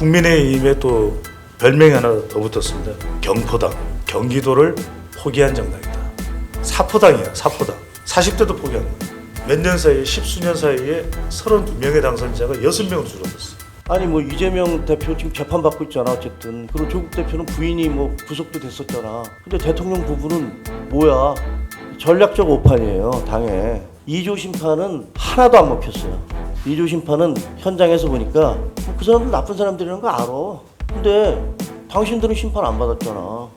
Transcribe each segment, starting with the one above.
국민의힘에 또 별명이 하나 더 붙었습니다. 경포당. 경기도를 포기한 정당이다. 사포당이야, 사포당. 40대도 포기한 거야. 몇 년 사이에, 십수년 사이에 32명의 당선자가 6명으로 줄어들었어. 아니 뭐 이재명 대표 지금 재판받고 있잖아 어쨌든. 그리고 조국 대표는 부인이 뭐 구속도 됐었잖아. 근데 대통령 부부는 뭐야? 전략적 오판이에요 당에. 2조 심판은 하나도 안 먹혔어요. 2조 심판은 현장에서 보니까 그 사람들 나쁜 사람들이라는 거 알아. 근데 당신들은 심판 안 받았잖아.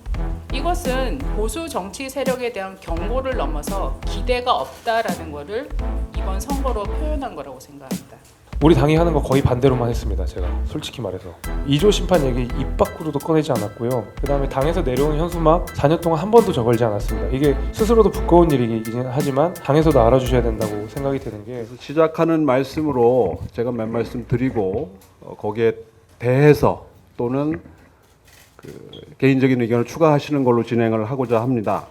이것은 보수 정치 세력에 대한 경고를 넘어서 기대가 없다라는 것을 이번 선거로 표현한 거라고 생각합니다. 우리 당이 하는 거 거의 반대로만 했습니다. 제가 솔직히 말해서 2조 심판 얘기 입 밖으로도 꺼내지 않았고요. 그 다음에 당에서 내려온 현수막 4년 동안 한 번도 적을지 않았습니다. 이게 스스로도 부끄러운 일이긴 하지만 당에서도 알아주셔야 된다고 생각이 드는 게, 시작하는 말씀으로 제가 몇 말씀 드리고 거기에 대해서 또는 개인적인 의견을 추가하시는 걸로 진행을 하고자 합니다.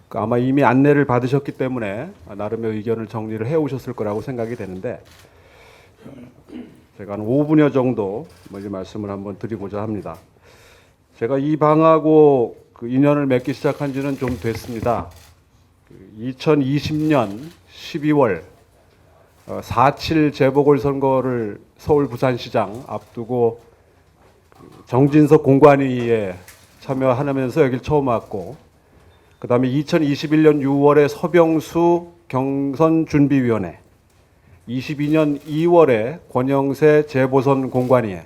아마 이미 안내를 받으셨기 때문에 나름의 의견을 정리를 해오셨을 거라고 생각이 되는데, 제가 한 5분여 정도 먼저 말씀을 한번 드리고자 합니다. 제가 이 방하고 인연을 맺기 시작한 지는 좀 됐습니다. 2020년 12월 4.7 재보궐선거를 서울 부산시장 앞두고 정진석 공관위에 참여하면서 여길 처음 왔고, 그 다음에 2021년 6월에 서병수 경선준비위원회, 22년 2월에 권영세 재보선 공관위에,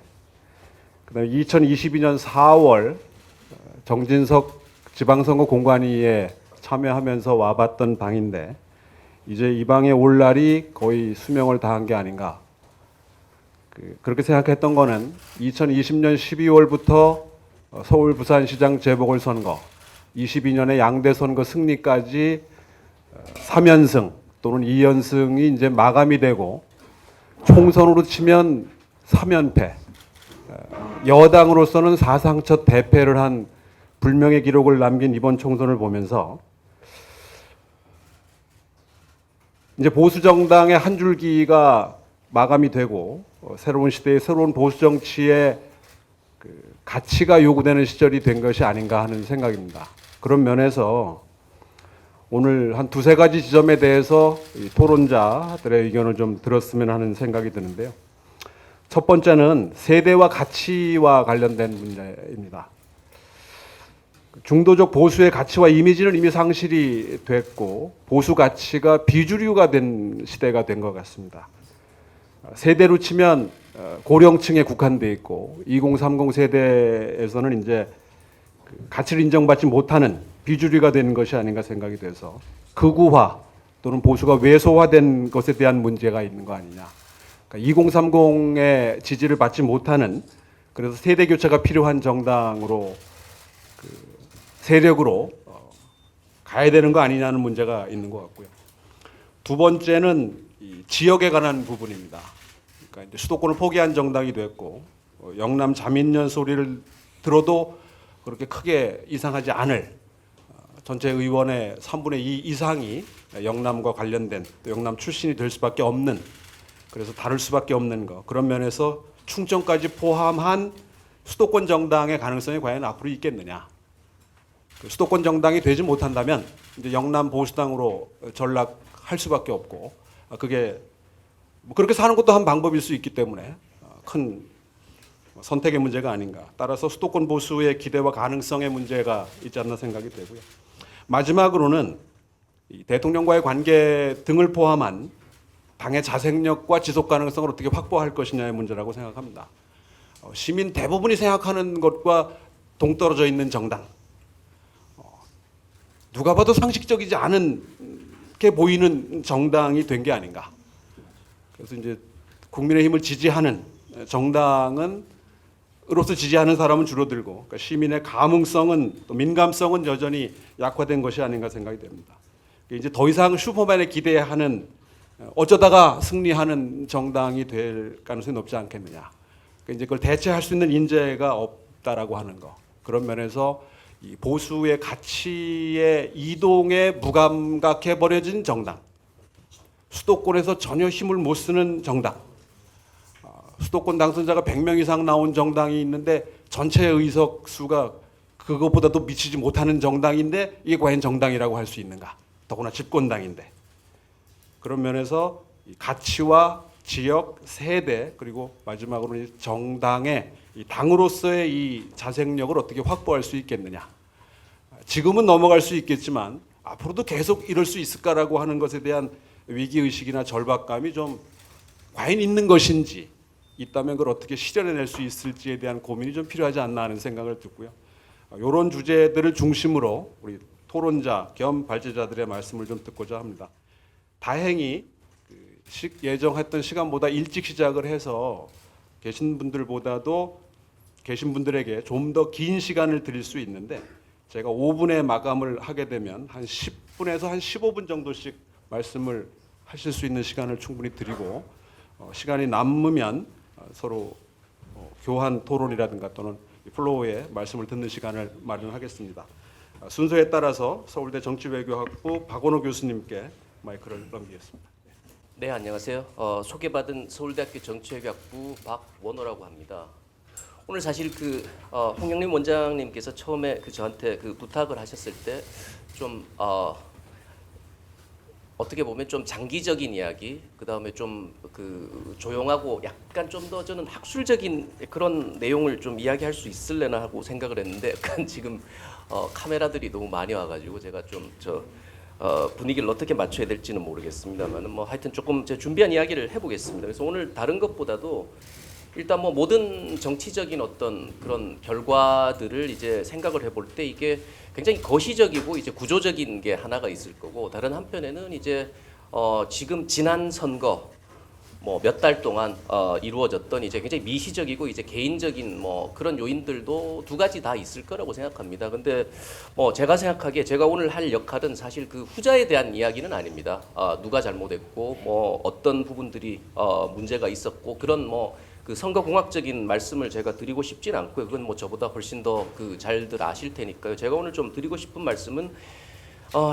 그 다음에 2022년 4월 정진석 지방선거 공관위에 참여하면서 와봤던 방인데, 이제 이 방에 올 날이 거의 수명을 다한 게 아닌가. 그렇게 생각했던 거는 2020년 12월부터 서울 부산시장 재보궐선거, 22년의 양대선거 승리까지 3연승 또는 2연승이 이제 마감이 되고, 총선으로 치면 3연패, 여당으로서는 사상 첫 대패를 한 불명의 기록을 남긴 이번 총선을 보면서 이제 보수 정당의 한 줄기가 마감이 되고 새로운 시대의 새로운 보수 정치의 가치가 요구되는 시절이 된 것이 아닌가 하는 생각입니다. 그런 면에서 오늘 한 두세 가지 지점에 대해서 토론자들의 의견을 좀 들었으면 하는 생각이 드는데요. 첫 번째는 세대와 가치와 관련된 문제입니다. 중도적 보수의 가치와 이미지는 이미 상실이 됐고, 보수 가치가 비주류가 된 시대가 된 것 같습니다. 세대로 치면 고령층에 국한돼 있고, 2030 세대에서는 이제 가치를 인정받지 못하는 비주류가 되는 것이 아닌가 생각이 돼서 극우화 또는 보수가 왜소화된 것에 대한 문제가 있는 거 아니냐. 그러니까 2030의 지지를 받지 못하는, 그래서 세대 교체가 필요한 정당으로 세력으로 가야 되는 거 아니냐는 문제가 있는 것 같고요. 두 번째는 이 지역에 관한 부분입니다. 그러니까 이제 수도권을 포기한 정당이 됐고, 영남 자민련 소리를 들어도 그렇게 크게 이상하지 않을 전체 의원의 3분의 2 이상이 영남과 관련된, 또 영남 출신이 될 수밖에 없는, 그래서 다를 수밖에 없는 거, 그런 면에서 충청까지 포함한 수도권 정당의 가능성이 과연 앞으로 있겠느냐. 수도권 정당이 되지 못한다면 이제 영남 보수당으로 전락할 수밖에 없고, 그게 뭐 그렇게 사는 것도 한 방법일 수 있기 때문에 큰 선택의 문제가 아닌가. 따라서 수도권 보수의 기대와 가능성의 문제가 있지 않나 생각이 되고요. 마지막으로는 이 대통령과의 관계 등을 포함한 당의 자생력과 지속 가능성을 어떻게 확보할 것이냐의 문제라고 생각합니다. 시민 대부분이 생각하는 것과 동떨어져 있는 정당, 누가 봐도 상식적이지 않은 게 보이는 정당이 된 게 아닌가. 그래서 이제 국민의힘을 지지하는 정당은 으로서 지지하는 사람은 줄어들고, 그러니까 시민의 감흥성은, 또 민감성은 여전히 약화된 것이 아닌가 생각이 됩니다. 이제 더 이상 슈퍼맨에 기대하는, 어쩌다가 승리하는 정당이 될 가능성이 높지 않겠느냐. 그러니까 이제 그걸 대체할 수 있는 인재가 없다라고 하는 거. 그런 면에서 이 보수의 가치의 이동에 무감각해 버려진 정당, 수도권에서 전혀 힘을 못 쓰는 정당, 수도권 당선자가 100명 이상 나온 정당이 있는데 전체 의석 수가 그것보다도 미치지 못하는 정당인데 이게 과연 정당이라고 할 수 있는가? 더구나 집권당인데. 그런 면에서 이 가치와 지역, 세대 그리고 마지막으로 이 정당의 이 당으로서의 이 자생력을 어떻게 확보할 수 있겠느냐. 지금은 넘어갈 수 있겠지만 앞으로도 계속 이럴 수 있을까라고 하는 것에 대한 위기의식이나 절박감이 좀 과연 있는 것인지, 있다면 그걸 어떻게 실현해낼 수 있을지에 대한 고민이 좀 필요하지 않나 하는 생각을 듣고요. 이런 주제들을 중심으로 우리 토론자 겸 발제자들의 말씀을 좀 듣고자 합니다. 다행히 예정했던 시간보다 일찍 시작을 해서 계신 분들에게 좀 더 긴 시간을 드릴 수 있는데, 제가 5분에 마감을 하게 되면 한 10분에서 한 15분 정도씩 말씀을 하실 수 있는 시간을 충분히 드리고, 시간이 남으면 서로 교환 토론이라든가 또는 플로우에 말씀을 듣는 시간을 마련하겠습니다. 순서에 따라서 서울대 정치외교학부 박원호 교수님께 마이크를 넘기겠습니다. 네, 안녕하세요. 소개받은 서울대학교 정치외교학부 박원호라고 합니다. 오늘 사실 홍영림 원장님께서 처음에 저한테 부탁을 하셨을 때 좀 어떻게 보면 좀 장기적인 이야기, 그 다음에 좀 조용하고 약간 좀 더 저는 학술적인 그런 내용을 좀 이야기할 수 있을래나 하고 생각을 했는데, 약간 지금 카메라들이 너무 많이 와가지고 제가 좀 분위기를 어떻게 맞춰야 될지는 모르겠습니다만, 뭐 하여튼 조금 제 준비한 이야기를 해보겠습니다. 그래서 오늘 다른 것보다도 일단 뭐 모든 정치적인 어떤 그런 결과들을 이제 생각을 해볼 때 이게 굉장히 거시적이고 이제 구조적인 게 하나가 있을 거고, 다른 한편에는 이제 지금 지난 선거 뭐 몇 달 동안 이루어졌던 이제 굉장히 미시적이고 이제 개인적인 뭐 그런 요인들도 두 가지 다 있을 거라고 생각합니다. 근데 뭐 제가 생각하기에 제가 오늘 할 역할은 사실 그 후자에 대한 이야기는 아닙니다. 누가 잘못했고 뭐 어떤 부분들이 문제가 있었고 그런 뭐 그 선거 공학적인 말씀을 제가 드리고 싶진 않고요. 그건 뭐 저보다 훨씬 더 잘들 아실 테니까요. 제가 오늘 좀 드리고 싶은 말씀은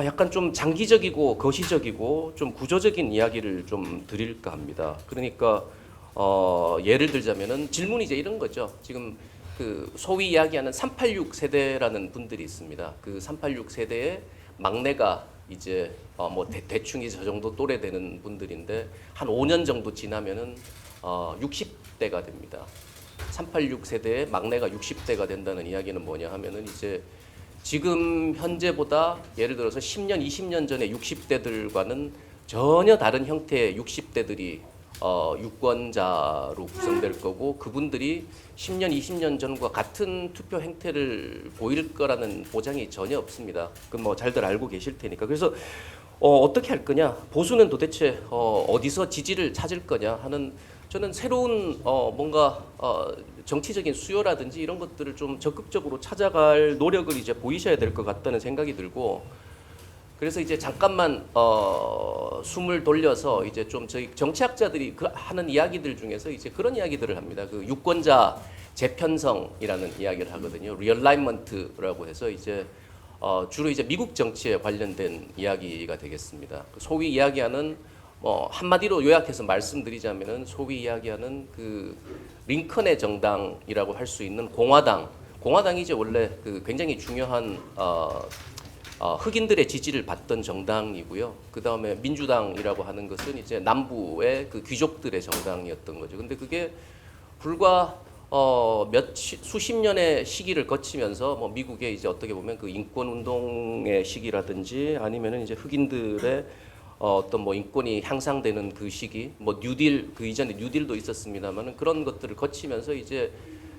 약간 좀 장기적이고 거시적이고 좀 구조적인 이야기를 좀 드릴까 합니다. 그러니까 예를 들자면은 질문이 이제 이런 거죠. 지금 소위 이야기하는 386 세대라는 분들이 있습니다. 그 386 세대의 막내가 이제 뭐 대충 이제 저 정도 또래 되는 분들인데 한 5년 정도 지나면은 60대가 됩니다. 386 세대의 막내가 60대가 된다는 이야기는 뭐냐 하면은 이제 지금 현재보다 예를 들어서 10년, 20년 전에 60대들과는 전혀 다른 형태의 60대들이 유권자로 구성될 거고, 그분들이 10년, 20년 전과 같은 투표 행태를 보일 거라는 보장이 전혀 없습니다. 그 뭐 잘들 알고 계실 테니까. 그래서 어떻게 할 거냐? 보수는 도대체 어디서 지지를 찾을 거냐 하는, 저는 새로운 뭔가 정치적인 수요라든지 이런 것들을 좀 적극적으로 찾아갈 노력을 이제 보이셔야 될 것 같다는 생각이 들고, 그래서 이제 잠깐만 숨을 돌려서 이제 좀 저희 정치학자들이 하는 이야기들 중에서 이제 그런 이야기들을 합니다. 그 유권자 재편성이라는 이야기를 하거든요. 리얼라이먼트라고 해서 이제 주로 이제 미국 정치에 관련된 이야기가 되겠습니다. 소위 이야기하는 한마디로 요약해서 말씀드리자면은 소위 이야기하는 링컨의 정당이라고 할 수 있는 공화당이 이제 원래 굉장히 중요한 흑인들의 지지를 받던 정당이고요. 그 다음에 민주당이라고 하는 것은 이제 남부의 귀족들의 정당이었던 거죠. 근데 그게 불과 수십 년의 시기를 거치면서 뭐 미국의 이제 어떻게 보면 인권 운동의 시기라든지 아니면은 이제 흑인들의 어떤 뭐 인권이 향상되는 그 시기, 뭐 뉴딜 이전에 뉴딜도 있었습니다만은 그런 것들을 거치면서 이제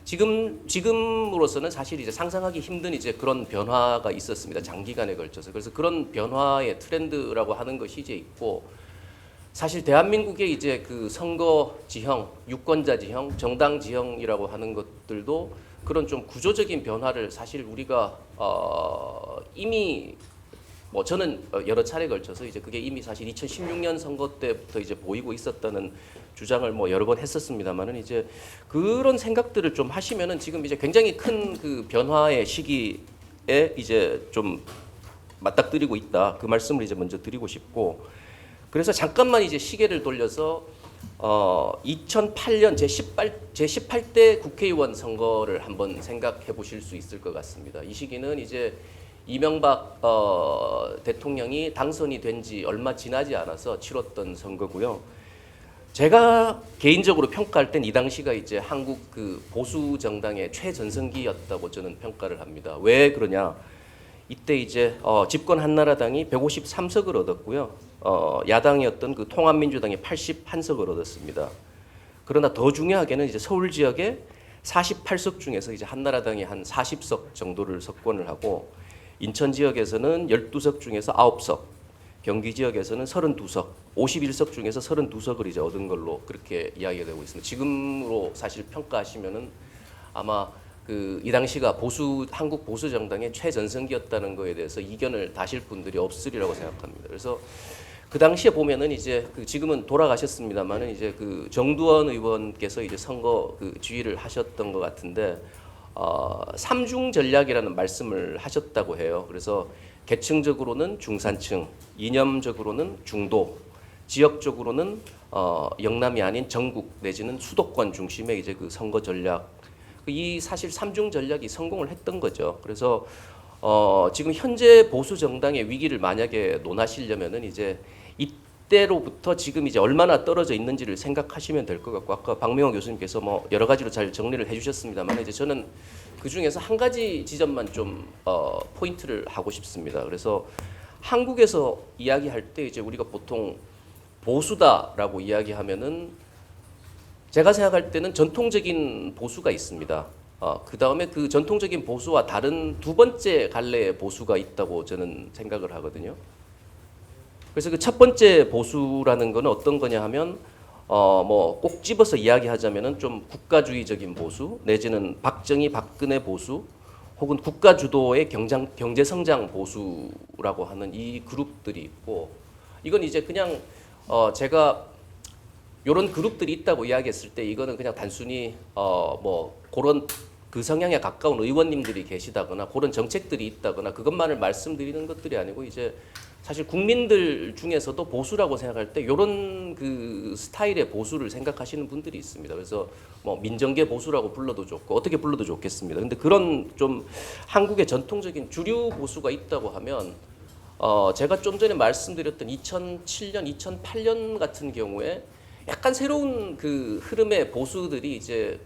지금으로서는 사실 이제 상상하기 힘든 이제 그런 변화가 있었습니다. 장기간에 걸쳐서. 그래서 그런 변화의 트렌드라고 하는 것이 이제 있고, 사실 대한민국의 이제 선거 지형, 유권자 지형, 정당 지형이라고 하는 것들도 그런 좀 구조적인 변화를 사실 우리가 이미 뭐 저는 여러 차례 걸쳐서 이제 그게 이미 사실 2016년 선거 때부터 이제 보이고 있었다는 주장을 뭐 여러 번 했었습니다만은, 이제 그런 생각들을 좀 하시면은 지금 이제 굉장히 큰 변화의 시기에 이제 좀 맞닥뜨리고 있다. 그 말씀을 이제 먼저 드리고 싶고, 그래서 잠깐만 이제 시계를 돌려서 2008년 제18대 국회의원 선거를 한번 생각해 보실 수 있을 것 같습니다. 이 시기는 이제 이명박 대통령이 당선이 된 지 얼마 지나지 않아서 치렀던 선거고요. 제가 개인적으로 평가할 땐 이 당시가 이제 한국 그 보수 정당의 최전성기였다고 저는 평가를 합니다. 왜 그러냐? 이때 이제 집권 한나라당이 153석을 얻었고요. 야당이었던 그 통합민주당이 81석을 얻었습니다. 그러나 더 중요하게는 이제 서울 지역에 48석 중에서 이제 한나라당이 한 40석 정도를 석권을 하고 인천 지역에서는 12석 중에서 9석, 경기 지역에서는 32석, 51석 중에서 32석을 이제 얻은 걸로 그렇게 이야기가 되고 있습니다. 지금으로 사실 평가하시면은 아마 그 이 당시가 한국 보수 정당의 최전성기였다는 거에 대해서 이견을 다실 분들이 없으리라고 생각합니다. 그래서 그 당시에 보면은 이제 그 지금은 돌아가셨습니다만은 이제 그 정두원 의원께서 이제 선거 그 지휘를 하셨던 것 같은데 삼중 전략이라는 말씀을 하셨다고 해요. 그래서 계층적으로는 중산층, 이념적으로는 중도, 지역적으로는 영남이 아닌 전국 내지는 수도권 중심의 이제 그 선거 전략. 이 사실 삼중 전략이 성공을 했던 거죠. 그래서 지금 현재 보수 정당의 위기를 만약에 논하시려면은 이제 이때로부터 지금 이제 얼마나 떨어져 있는지를 생각하시면 될 것 같고 아까 박명호 교수님께서 뭐 여러 가지로 잘 정리를 해주셨습니다만 이제 저는 그 중에서 한 가지 지점만 좀 포인트를 하고 싶습니다. 그래서 한국에서 이야기할 때 이제 우리가 보통 보수다라고 이야기하면은 제가 생각할 때는 전통적인 보수가 있습니다. 그 다음에 그 전통적인 보수와 다른 두 번째 갈래의 보수가 있다고 저는 생각을 하거든요. 그래서 그 첫 번째 보수라는 거는 어떤 거냐 하면 뭐 꼭 집어서 이야기하자면은 좀 국가주의적인 보수 내지는 박정희 박근혜 보수 혹은 국가 주도의 경제 성장 보수라고 하는 이 그룹들이 있고 이건 이제 그냥 제가 이런 그룹들이 있다고 이야기했을 때 이거는 그냥 단순히 뭐 그런 그 성향에 가까운 의원님들이 계시다거나 그런 정책들이 있다거나 그것만을 말씀드리는 것들이 아니고 이제 사실 국민들 중에서도 보수라고 생각할 때 이런 그 스타일의 보수를 생각하시는 분들이 있습니다. 그래서 뭐 민정계 보수라고 불러도 좋고 어떻게 불러도 좋겠습니다. 근데 그런 좀 한국의 전통적인 주류 보수가 있다고 하면 제가 좀 전에 말씀드렸던 2007년, 2008년 같은 경우에 약간 새로운 그 흐름의 보수들이 이제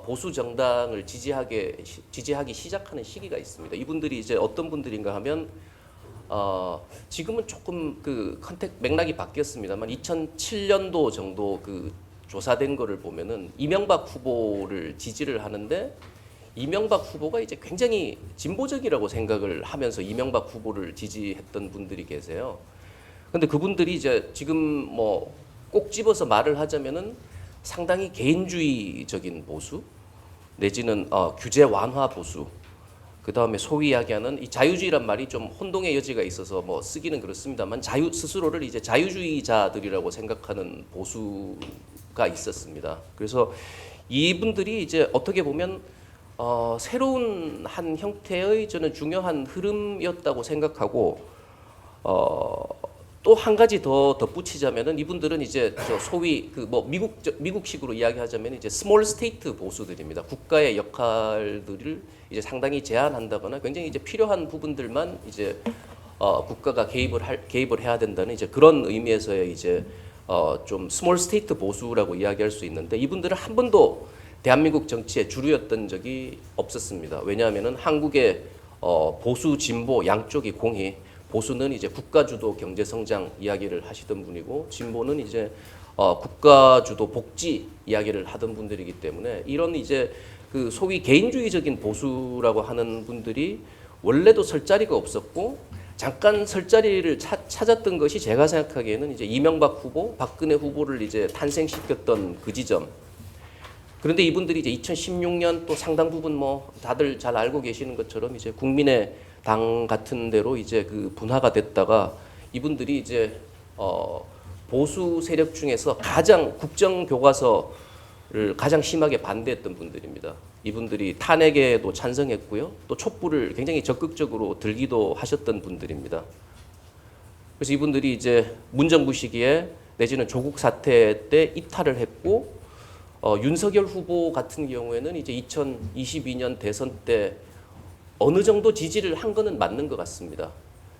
보수 정당을 지지하기 시작하는 시기가 있습니다. 이분들이 이제 어떤 분들인가 하면 지금은 조금 그 맥락이 바뀌었습니다만 2007년도 정도 그 조사된 거를 보면은 이명박 후보를 지지를 하는데 이명박 후보가 이제 굉장히 진보적이라고 생각을 하면서 이명박 후보를 지지했던 분들이 계세요. 근데 그분들이 이제 지금 뭐 꼭 집어서 말을 하자면은 상당히 개인주의적인 보수 내지는 규제 완화 보수 그 다음에 소위 이야기하는 이 자유주의란 말이 좀 혼동의 여지가 있어서 뭐 쓰기는 그렇습니다만 스스로를 이제 자유주의자들이라고 생각하는 보수가 있었습니다. 그래서 이분들이 이제 어떻게 보면 새로운 한 형태의 저는 중요한 흐름이었다고 생각하고 또 한 가지 더 덧붙이자면은 이분들은 이제 저 소위 그 뭐 미국식으로 이야기하자면 이제 스몰 스테이트 보수들입니다. 국가의 역할들을 이제 상당히 제한한다거나 굉장히 이제 필요한 부분들만 이제 국가가 개입을 해야 된다는 이제 그런 의미에서의 이제 좀 스몰 스테이트 보수라고 이야기할 수 있는데 이분들은 한 번도 대한민국 정치의 주류였던 적이 없었습니다. 왜냐하면은 한국의 보수 진보 양쪽이 공히 보수는 이제 국가주도 경제성장 이야기를 하시던 분이고 진보는 이제 국가주도 복지 이야기를 하던 분들이기 때문에 이런 이제 그 소위 개인주의적인 보수라고 하는 분들이 원래도 설 자리가 없었고 잠깐 설 자리를 찾았던 것이 제가 생각하기에는 이제 이명박 후보, 박근혜 후보를 이제 탄생시켰던 그 지점. 그런데 이분들이 이제 2016년 또 상당 부분 뭐 다들 잘 알고 계시는 것처럼 이제 국민의 당 같은 데로 이제 그 분화가 됐다가 이분들이 이제 보수 세력 중에서 가장 국정 교과서를 가장 심하게 반대했던 분들입니다. 이분들이 탄핵에도 찬성했고요. 또 촛불을 굉장히 적극적으로 들기도 하셨던 분들입니다. 그래서 이분들이 이제 문정부 시기에 내지는 조국 사태 때 이탈을 했고 윤석열 후보 같은 경우에는 이제 2022년 대선 때 어느 정도 지지를 한 거는 맞는 것 같습니다.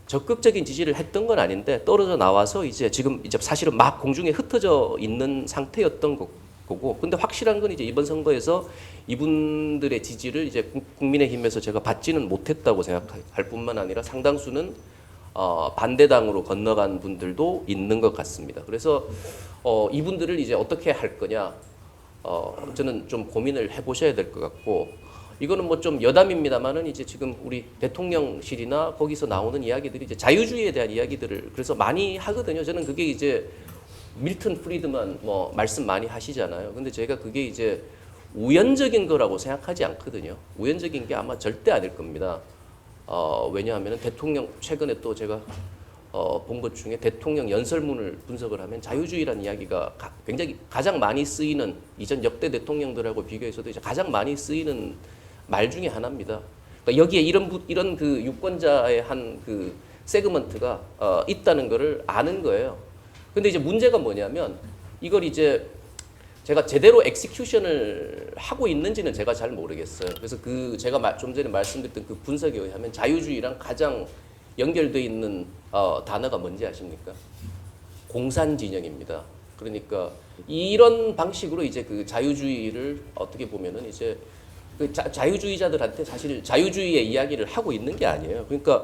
적극적인 지지를 했던 건 아닌데 떨어져 나와서 이제 지금 이제 사실은 막 공중에 흩어져 있는 상태였던 거고, 근데 확실한 건 이제 이번 선거에서 이분들의 지지를 이제 국민의힘에서 제가 받지는 못했다고 생각할 뿐만 아니라 상당수는 반대당으로 건너간 분들도 있는 것 같습니다. 그래서 이분들을 이제 어떻게 할 거냐, 저는 좀 고민을 해보셔야 될 것 같고, 이거는 뭐 좀 여담입니다만은 이제 지금 우리 대통령실이나 거기서 나오는 이야기들이 이제 자유주의에 대한 이야기들을 그래서 많이 하거든요. 저는 그게 이제 밀턴 프리드만 뭐 말씀 많이 하시잖아요. 근데 제가 그게 이제 우연적인 거라고 생각하지 않거든요. 우연적인 게 아마 절대 아닐 겁니다. 왜냐하면 대통령 최근에 또 제가 본 것 중에 대통령 연설문을 분석을 하면 자유주의라는 이야기가 굉장히 가장 많이 쓰이는, 이전 역대 대통령들하고 비교해서도 이제 가장 많이 쓰이는 말 중에 하나입니다. 그러니까 여기에 이런 그 유권자의 한 그 세그먼트가 있다는 것을 아는 거예요. 근데 이제 문제가 뭐냐면 이걸 이제 제가 제대로 엑시큐션을 하고 있는지는 제가 잘 모르겠어요. 그래서 그 제가 좀 전에 말씀드렸던 그 분석에 의하면 자유주의랑 가장 연결되어 있는 단어가 뭔지 아십니까? 공산진영입니다. 그러니까 이런 방식으로 이제 그 자유주의를 어떻게 보면은 이제 그 자유주의자들한테 사실 자유주의의 이야기를 하고 있는 게 아니에요. 그러니까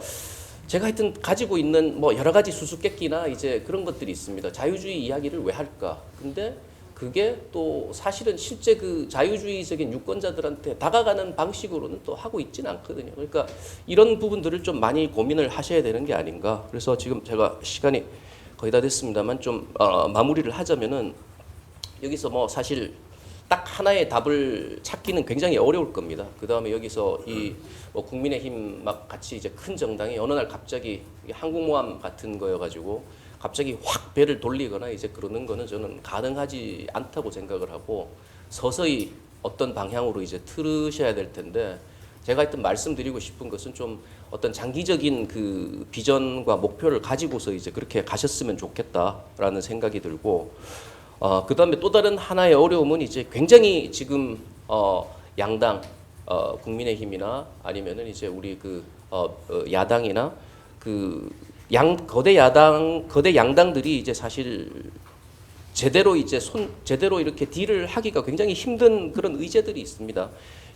제가 하여튼 가지고 있는 뭐 여러 가지 수수께끼나 이제 그런 것들이 있습니다. 자유주의 이야기를 왜 할까? 근데 그게 또 사실은 실제 그 자유주의적인 유권자들한테 다가가는 방식으로는 또 하고 있지는 않거든요. 그러니까 이런 부분들을 좀 많이 고민을 하셔야 되는 게 아닌가. 그래서 지금 제가 시간이 거의 다 됐습니다만 좀 마무리를 하자면은 여기서 뭐 사실 딱 하나의 답을 찾기는 굉장히 어려울 겁니다. 그 다음에 여기서 뭐 국민의힘 막 같이 이제 큰 정당이 어느 날 갑자기 항공모함 같은 거여가지고 갑자기 확 배를 돌리거나 이제 그러는 거는 저는 가능하지 않다고 생각을 하고 서서히 어떤 방향으로 이제 틀으셔야 될 텐데, 제가 하여튼 말씀드리고 싶은 것은 좀 어떤 장기적인 그 비전과 목표를 가지고서 이제 그렇게 가셨으면 좋겠다라는 생각이 들고, 그 다음에 또 다른 하나의 어려움은 이제 굉장히 지금 양당 국민의힘이나 아니면은 이제 우리 그 야당이나 그 거대 양당들이 이제 사실 제대로 이렇게 딜을 하기가 굉장히 힘든 그런 의제들이 있습니다.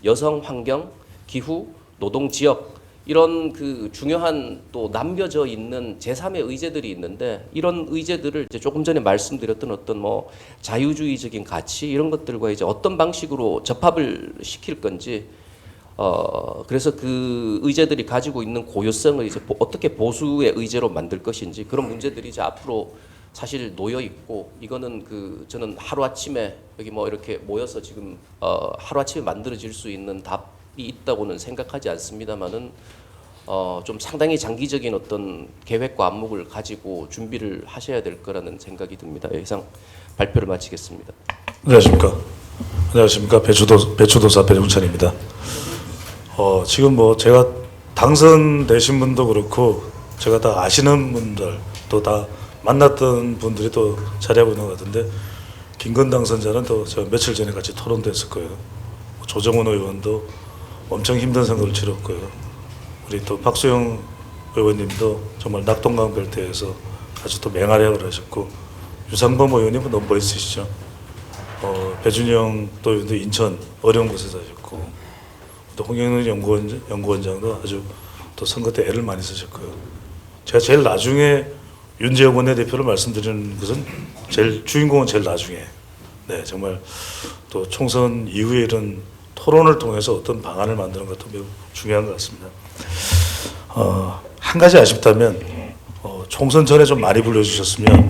여성, 환경, 기후, 노동 지역 이런 그 중요한 또 남겨져 있는 제3의 의제들이 있는데, 이런 의제들을 이제 조금 전에 말씀드렸던 어떤 뭐 자유주의적인 가치 이런 것들과 이제 어떤 방식으로 접합을 시킬 건지, 그래서 그 의제들이 가지고 있는 고유성을 이제 어떻게 보수의 의제로 만들 것인지, 그런 문제들이 이제 앞으로 사실 놓여 있고, 이거는 그 저는 하루 아침에 여기 뭐 이렇게 모여서 지금 하루 아침에 만들어질 수 있는 답이 있다고는 생각하지 않습니다만은 좀 상당히 장기적인 어떤 계획과 안목을 가지고 준비를 하셔야 될 거라는 생각이 듭니다. 이상 발표를 마치겠습니다. 안녕하십니까. 배추도사 배종찬입니다. 지금 뭐 제가 당선되신 분도 그렇고 제가 다 아시는 분들 또 다 만났던 분들이 또 자리하고 있는 것 같은데, 김건 당선자는 또 제가 며칠 전에 같이 토론도 했을 거예요. 조정훈 의원도 엄청 힘든 선거를 치렀고요. 우리 또 박수영 의원님도 정말 낙동강 별태에서 아주 또 맹활약을 하셨고, 유상범 의원님은 너무 멋있으시죠. 배준영 또 의원도 인천 어려운 곳에서 하셨고, 또 홍영은 연구원장도 아주 또 선거 때 애를 많이 쓰셨고요. 제가 제일 나중에 윤재영 원내대표를 말씀드리는 것은 주인공은 제일 나중에. 네, 정말 또 총선 이후에 이런 토론을 통해서 어떤 방안을 만드는 것도 매우 중요한 것 같습니다. 한 가지 아쉽다면 총선 전에 좀 많이 불러주셨으면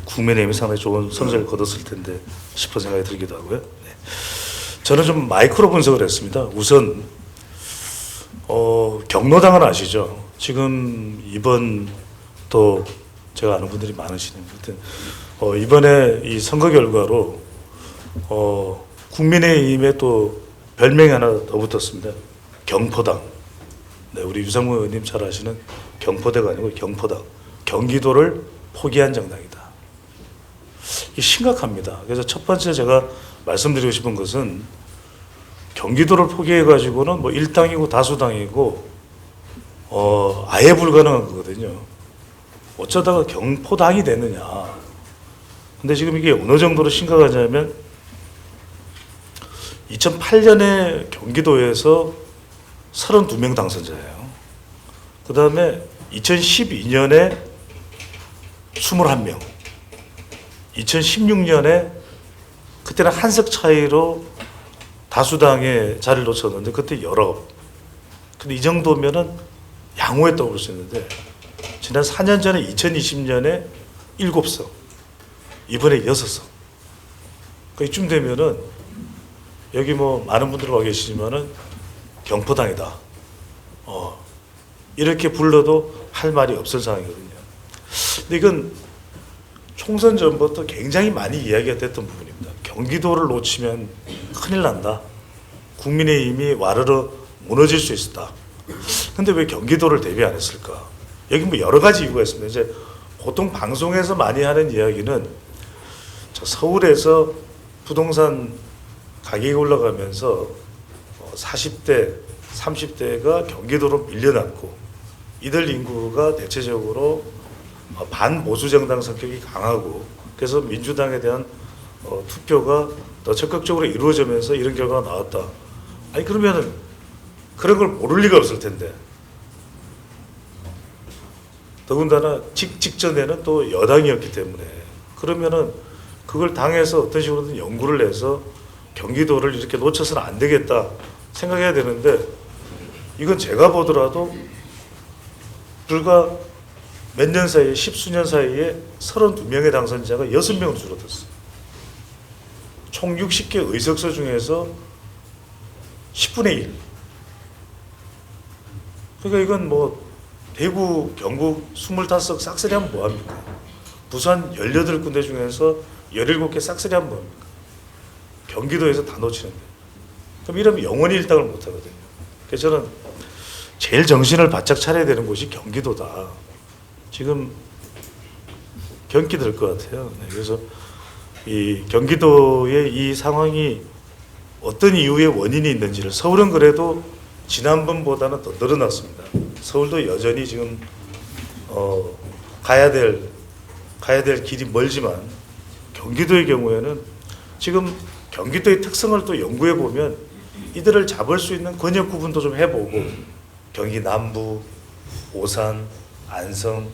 국민의힘이 상당히 좋은 성적을 거뒀을 텐데 싶은 생각이 들기도 하고요. 네. 저는 좀 마이크로 분석을 했습니다. 우선 경로당은 아시죠? 지금 이번 또 제가 아는 분들이 많으시네요. 이번에 이 선거 결과로 국민의힘에 또 별명이 하나 더 붙었습니다. 경포당. 네, 우리 유상무 의원님 잘 아시는 경포대가 아니고 경포당. 경기도를 포기한 정당이다. 이게 심각합니다. 그래서 첫 번째 제가 말씀드리고 싶은 것은 경기도를 포기해 가지고는 뭐 일당이고 다수당이고 아예 불가능한 거거든요. 어쩌다가 경포당이 됐느냐. 근데 지금 이게 어느 정도로 심각하냐면 2008년에 경기도에서 32명 당선자예요. 그 다음에 2012년에 21명, 2016년에 그때는 한 석 차이로 다수당에 자리를 놓쳤는데 그때 19. 근데 이 정도면은 양호했다고 볼 수 있는데 지난 4년 전에 2020년에 7석, 이번에 6석. 그러니까 이쯤 되면은 여기 뭐 많은 분들 와 계시지만은 경포당이다. 이렇게 불러도 할 말이 없을 상황이거든요. 근데 이건 총선 전부터 굉장히 많이 이야기가 됐던 부분입니다. 경기도를 놓치면 큰일 난다. 국민의힘이 와르르 무너질 수 있었다. 근데 왜 경기도를 대비 안 했을까? 여기 뭐 여러 가지 이유가 있습니다. 이제 보통 방송에서 많이 하는 이야기는 저 서울에서 부동산 가격이 올라가면서 40대, 30대가 경기도로 밀려났고 이들 인구가 대체적으로 반보수 정당 성격이 강하고 그래서 민주당에 대한 투표가 더 적극적으로 이루어지면서 이런 결과가 나왔다. 아니 그러면은 그런 걸 모를 리가 없을 텐데 더군다나 직전에는 또 여당이었기 때문에 그러면은 그걸 당에서 어떤 식으로든 연구를 해서 경기도를 이렇게 놓쳐서는 안 되겠다 생각해야 되는데 이건 제가 보더라도 불과 몇 년 사이에 10수년 사이에 32명의 당선자가 6명으로 줄어들었어요. 총 60개 의석수 중에서 10분의 1. 그러니까 이건 뭐 대구, 경북 25석 싹쓸이 하면 뭐합니까? 부산 18군데 중에서 17개 싹쓸이 하면 뭐합니까? 경기도에서 다 놓치는데. 그럼 이러면 영원히 일당을 못하거든요. 그래서 저는 제일 정신을 바짝 차려야 되는 곳이 경기도다. 지금 경기 들 것 같아요. 네, 그래서 이 경기도의 이 상황이 어떤 이유의 원인이 있는지를 서울은 그래도 지난번보다는 더 늘어났습니다. 서울도 여전히 지금 가야 될 길이 멀지만 경기도의 경우에는 지금 경기도의 특성을 또 연구해 보면 이들을 잡을 수 있는 권역 구분도 좀 해보고 경기 남부, 오산, 안성,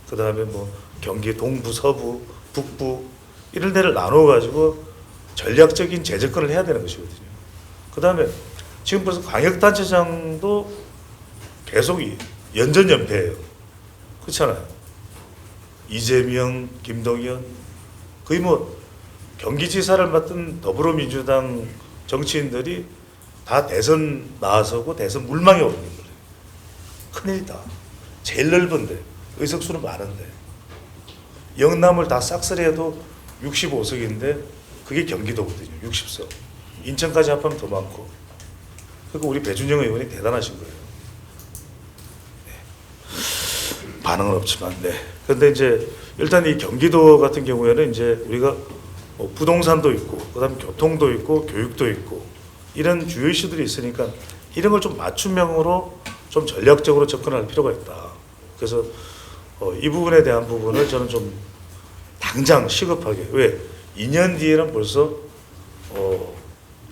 그 다음에 뭐 경기 동부, 서부, 북부 이런 데를 나눠 가지고 전략적인 재접근을 해야 되는 것이거든요. 그 다음에 지금 벌써 광역단체장도 계속 연전연패예요. 그렇잖아요. 이재명, 김동연 거의 뭐 경기지사를 맡은 더불어민주당 정치인들이 다 대선 나서고 대선 물망에 오르는 거예요. 큰일이다. 제일 넓은데 의석수는 많은데 영남을 다 싹쓸이해도 65석인데 그게 경기도거든요. 60석. 인천까지 합하면 더 많고. 그러니까 우리 배준영 의원이 대단하신 거예요. 네. 반응은 없지만, 네. 그런데 이제 일단 이 경기도 같은 경우에는 이제 우리가 뭐 부동산도 있고, 그다음에 교통도 있고, 교육도 있고 이런 주요 이슈들이 있으니까 이런 걸 좀 맞춤형으로 좀 전략적으로 접근할 필요가 있다. 그래서 이 부분에 대한 부분을 저는 좀 당장 시급하게 왜 2년 뒤에는 벌써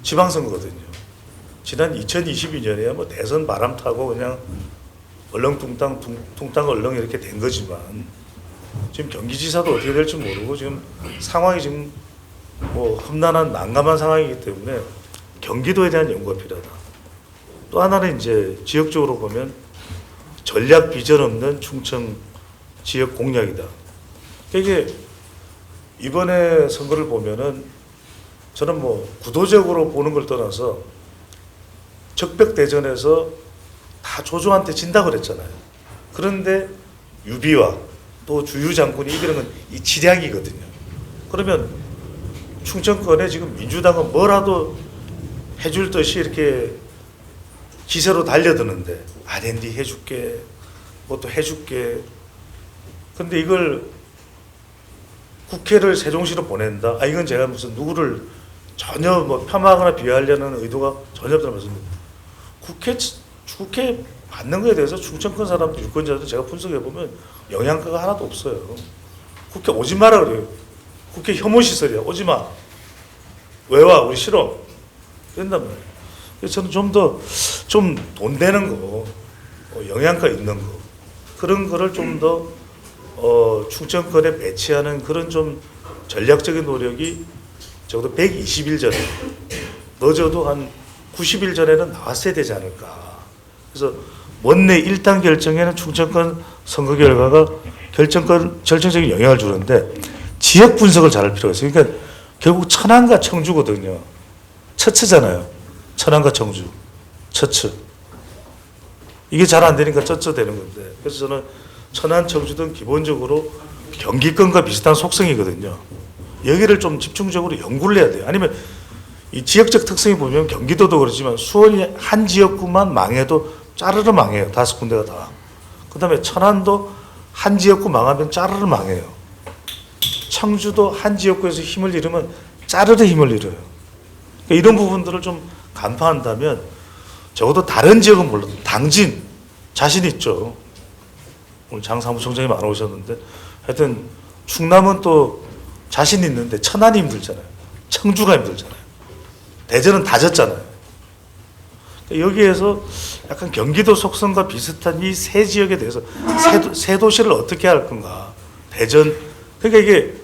지방선거거든요. 지난 2022년에야 뭐 대선 바람 타고 그냥 얼렁뚱땅 퉁땅 얼렁 이렇게 된 거지만 지금 경기지사도 어떻게 될지 모르고 지금 상황이 지금 뭐 험난한 난감한 상황이기 때문에 경기도에 대한 연구가 필요하다. 또 하나는 이제 지역적으로 보면 전략 비전 없는 충청 지역 공략이다. 이게 이번에 선거를 보면은 저는 뭐 구도적으로 보는 걸 떠나서 적벽대전에서 다 조조한테 진다 그랬잖아요. 그런데 유비와 또 주유 장군이 이기는 건 이 지략이거든요. 그러면 충청권에 지금 민주당은 뭐라도 해줄 듯이 이렇게 기세로 달려드는데 R&D 해줄게, 뭐 또 해줄게. 근데 이걸 국회를 세종시로 보낸다. 아, 이건 제가 무슨 누구를 전혀 뭐 폄하하거나 비하하려는 의도가 전혀 없다는 말씀입니다. 국회 받는 거에 대해서 충청권 사람들, 유권자들 제가 분석해 보면 영향가가 하나도 없어요. 국회 오지 마라 그래요. 국회 혐오 시설이야. 오지 마. 왜 와? 우리 싫어. 된단 말이에요. 그래서 저는 좀 돈 되는 거, 영향가 있는 거, 그런 거를 좀 더 충청권에 배치하는 그런 좀 전략적인 노력이 적어도 120일 전에, 늦어도 한 90일 전에는 나왔어야 되지 않을까. 그래서 원내 1당 결정에는 충청권 선거 결과가 결정적인 영향을 주는데 지역 분석을 잘할 필요가 있어요. 그러니까 결국 천안과 청주거든요. 처처잖아요. 천안과 청주. 처처. 이게 잘 안 되니까 쩌쩌 되는 건데. 그래서 저는 천안, 청주등 기본적으로 경기권과 비슷한 속성이거든요. 여기를 좀 집중적으로 연구를 해야 돼요. 아니면 이 지역적 특성이 보면 경기도도 그렇지만 수원이 한 지역구만 망해도 짜르르 망해요. 5군데가 다. 그 다음에 천안도 한 지역구 망하면 짜르르 망해요. 청주도 한 지역구에서 힘을 잃으면 짜르르 힘을 잃어요. 그러니까 이런 부분들을 좀 간파한다면 적어도 다른 지역은 몰라도 당진 자신 있죠. 오늘 장 사무총장님 안 오셨는데 하여튼 충남은 또 자신 있는데 천안이 힘들잖아요. 청주가 힘들잖아요. 대전은 다 졌잖아요. 여기에서 약간 경기도 속성과 비슷한 이 세 지역에 대해서 세 도시를 어떻게 할 건가. 대전, 그러니까 이게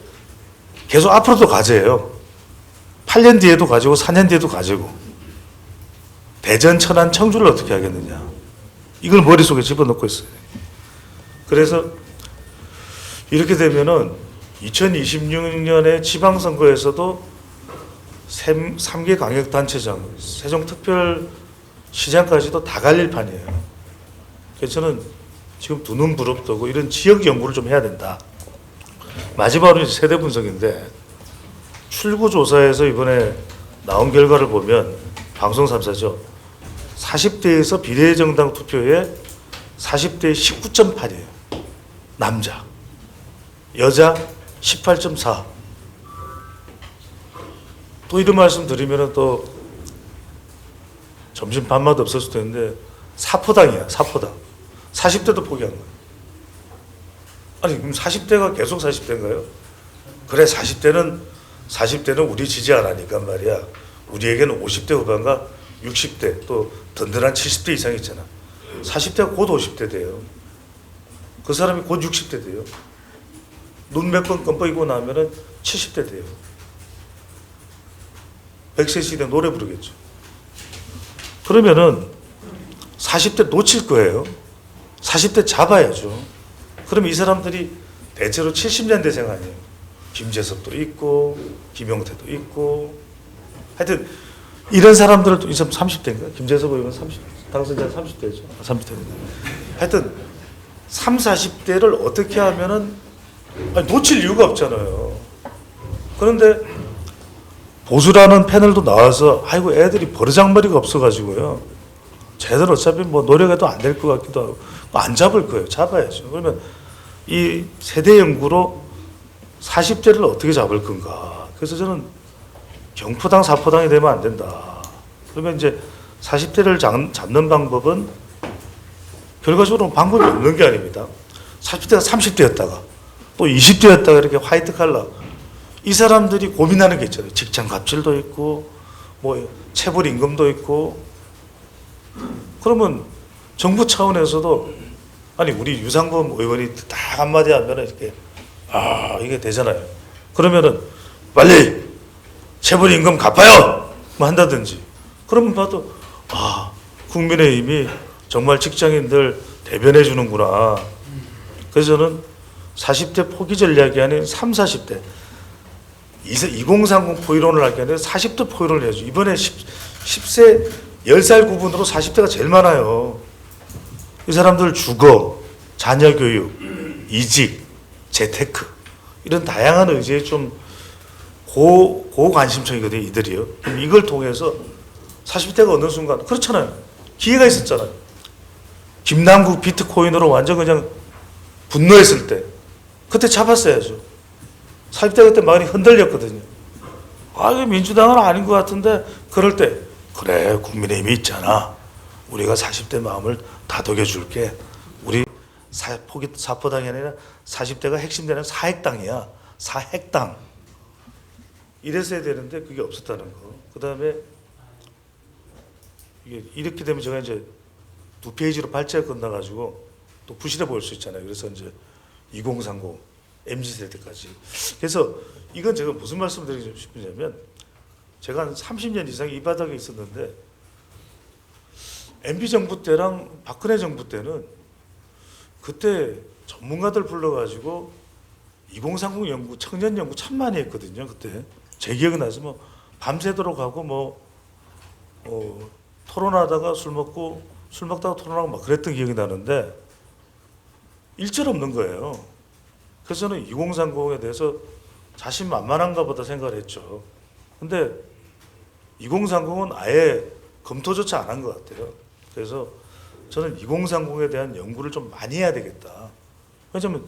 계속 앞으로도 과제예요. 8년 뒤에도 가지고 4년 뒤에도 가지고 대전, 천안, 청주를 어떻게 하겠느냐. 이걸 머릿속에 집어넣고 있어요. 그래서 이렇게 되면은 2026년에 지방선거에서도 3개 광역단체장, 세종특별시장까지도 다 갈릴 판이에요. 그래서 저는 지금 두 눈 부릅뜨고 이런 지역 연구를 좀 해야 된다. 마지막으로 세대 분석인데 출구조사에서 이번에 나온 결과를 보면 방송 3사죠. 40대에서 비례정당 투표에 40대에 19.8이에요. 남자. 여자 18.4. 또 이런 말씀 드리면 또 점심 밥맛 없을 수도 있는데 사포당이야. 사포당. 40대도 포기한 거예요. 아니 그럼 40대가 계속 40대인가요? 그래 40대는 우리 지지 안 하니까 말이야. 우리에게는 50대 후반과 60대 또 든든한 70대 이상 있잖아. 40대가 곧 50대 돼요. 그 사람이 곧 60대 돼요. 눈 몇 번 껌뻑이고 나면은 70대 돼요. 100세 시대 노래 부르겠죠. 그러면은 40대 놓칠 거예요. 40대 잡아야죠. 그럼 이 사람들이 대체로 70년대생 아니에요. 김재섭도 있고 김용태도 있고 하여튼 이런 사람들은 이 사람 30대인가? 김재섭 의원 30, 당선자 30대죠. 30대. 하여튼 30, 40대를 어떻게 하면은 놓칠 이유가 없잖아요. 그런데 보수라는 패널도 나와서 아이고 애들이 버르장머리가 없어가지고요. 제대로 어차피 뭐 노력해도 안 될 것 같기도 하고 안 잡을 거예요. 잡아야죠. 그러면 이 세대 연구로 40대를 어떻게 잡을 건가. 그래서 저는 경포당, 사포당이 되면 안 된다. 그러면 이제 40대를 잡는 방법은 결과적으로 방법이 없는 게 아닙니다. 40대가 30대였다가 또 20대였다가 이렇게 화이트 칼라. 이 사람들이 고민하는 게 있잖아요. 직장 갑질도 있고 뭐 체불 임금도 있고 그러면 정부 차원에서도 아니 우리 유상범 의원이 딱 한마디 하면 이렇게 이게 되잖아요. 그러면은 빨리 체불 임금 갚아요 뭐 한다든지 그러면 봐도 국민의힘이 정말 직장인들 대변해 주는구나. 그래서 저는 40대 포기 전략이 아닌 30, 40대 2030 포이론을 할 게 아니라 40대 포이론을 해야죠. 이번에 10세 10살 구분으로 40대가 제일 많아요. 이 사람들 주거, 자녀 교육, 이직, 재테크 이런 다양한 의제에 좀 고관심청이거든요. 이들이요. 그럼 이걸 통해서 40대가 어느 순간 그렇잖아요. 기회가 있었잖아요. 김남국 비트코인으로 완전 그냥 분노했을 때 그때 잡았어야죠. 40대 그때 많이 흔들렸거든요. 아, 이거 민주당은 아닌 것 같은데 그럴 때 그래 국민의힘이 있잖아. 우리가 40대 마음을 다독여 줄게. 우리 사포당이 아니라 40대가 핵심되는 사핵당이야. 사핵당. 이랬어야 되는데 그게 없었다는 거. 그다음에 이게 이렇게 되면 제가 이제 2페이지로 발제가 끝나가지고 또 부실해 보일 수 있잖아요. 그래서 이제 2030 MZ세대까지. 그래서 이건 제가 무슨 말씀을 드리고 싶으냐면 제가 한 30년 이상 이 바닥에 있었는데 MB 정부 때랑 박근혜 정부 때는 그때 전문가들 불러가지고 2030 연구, 청년 연구 참 많이 했거든요. 그때 제 기억은 나서 뭐 밤새도록 하고 뭐 토론하다가 술 먹다가 토론하고 막 그랬던 기억이 나는데 일절 없는 거예요. 그래서 저는 2030에 대해서 자신만만한가 보다 생각을 했죠. 근데 2030은 아예 검토조차 안 한 것 같아요. 그래서 저는 2030에 대한 연구를 좀 많이 해야 되겠다. 왜냐면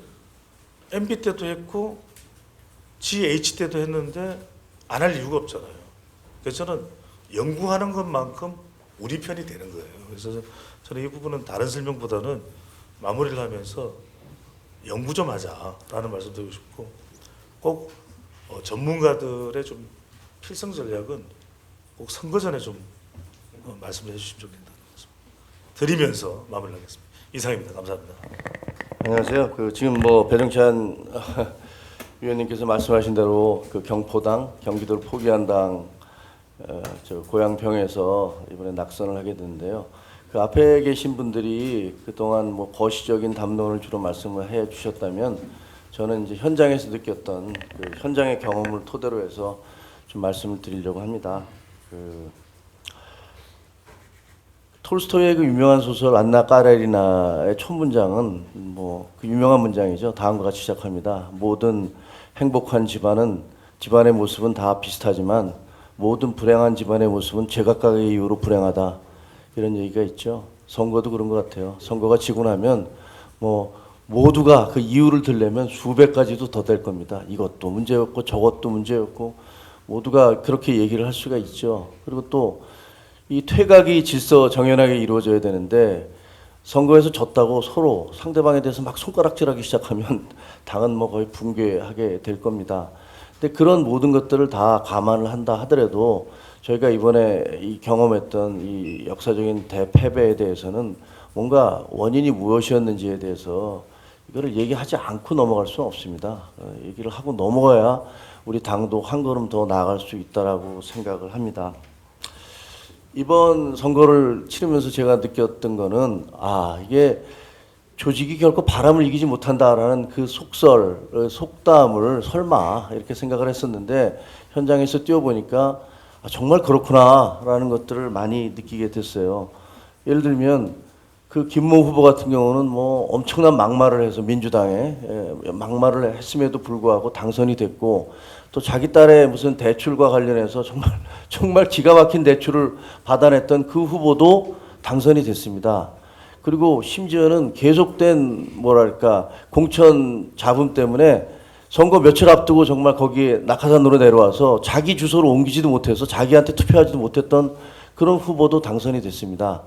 MB 때도 했고 GH 때도 했는데 안 할 이유가 없잖아요. 그래서 저는 연구하는 것만큼 우리 편이 되는 거예요. 그래서 저는 이 부분은 다른 설명보다는 마무리를 하면서 연구 좀 하자라는 말씀 드리고 싶고 꼭 전문가들의 좀 필성 전략은 꼭 선거 전에 좀 말씀해 주시면 좋겠다는 말씀 드리면서 마무리하겠습니다. 이상입니다. 감사합니다. 안녕하세요. 지금 뭐 배정찬 위원님께서 말씀하신 대로 그 경포당, 경기도를 포기한 당 저 고양병에서 이번에 낙선을 하게 됐는데요. 그 앞에 계신 분들이 그동안 뭐 거시적인 담론을 주로 말씀을 해 주셨다면 저는 이제 현장에서 느꼈던 그 현장의 경험을 토대로 해서 좀 말씀을 드리려고 합니다. 톨스토이의 그 유명한 소설 안나 까레리나의 첫 문장은 뭐 그 유명한 문장이죠. 다음과 같이 시작합니다. 모든 행복한 집안의 모습은 다 비슷하지만 모든 불행한 집안의 모습은 제각각의 이유로 불행하다. 이런 얘기가 있죠. 선거도 그런 것 같아요. 선거가 지고 나면 뭐 모두가 그 이유를 들려면 수백 가지도 더 될 겁니다. 이것도 문제였고 저것도 문제였고 모두가 그렇게 얘기를 할 수가 있죠. 그리고 또 이 퇴각이 질서 정연하게 이루어져야 되는데 선거에서 졌다고 서로 상대방에 대해서 막 손가락질하기 시작하면 당은 뭐 거의 붕괴하게 될 겁니다. 근데 그런 모든 것들을 다 감안을 한다 하더라도 저희가 이번에 이 경험했던 이 역사적인 대패배에 대해서는 뭔가 원인이 무엇이었는지에 대해서 이거를 얘기하지 않고 넘어갈 수는 없습니다. 얘기를 하고 넘어가야 우리 당도 한 걸음 더 나아갈 수 있다라고 생각을 합니다. 이번 선거를 치르면서 제가 느꼈던 거는 이게 조직이 결코 바람을 이기지 못한다라는 그 속담을 설마 이렇게 생각을 했었는데 현장에서 뛰어보니까 정말 그렇구나라는 것들을 많이 느끼게 됐어요. 예를 들면 그 김모 후보 같은 경우는 뭐 엄청난 막말을 해서 민주당에 막말을 했음에도 불구하고 당선이 됐고 또 자기 딸의 무슨 대출과 관련해서 정말 기가 막힌 대출을 받아냈던 그 후보도 당선이 됐습니다. 그리고 심지어는 계속된 공천 잡음 때문에 선거 며칠 앞두고 정말 거기에 낙하산으로 내려와서 자기 주소를 옮기지도 못해서 자기한테 투표하지도 못했던 그런 후보도 당선이 됐습니다.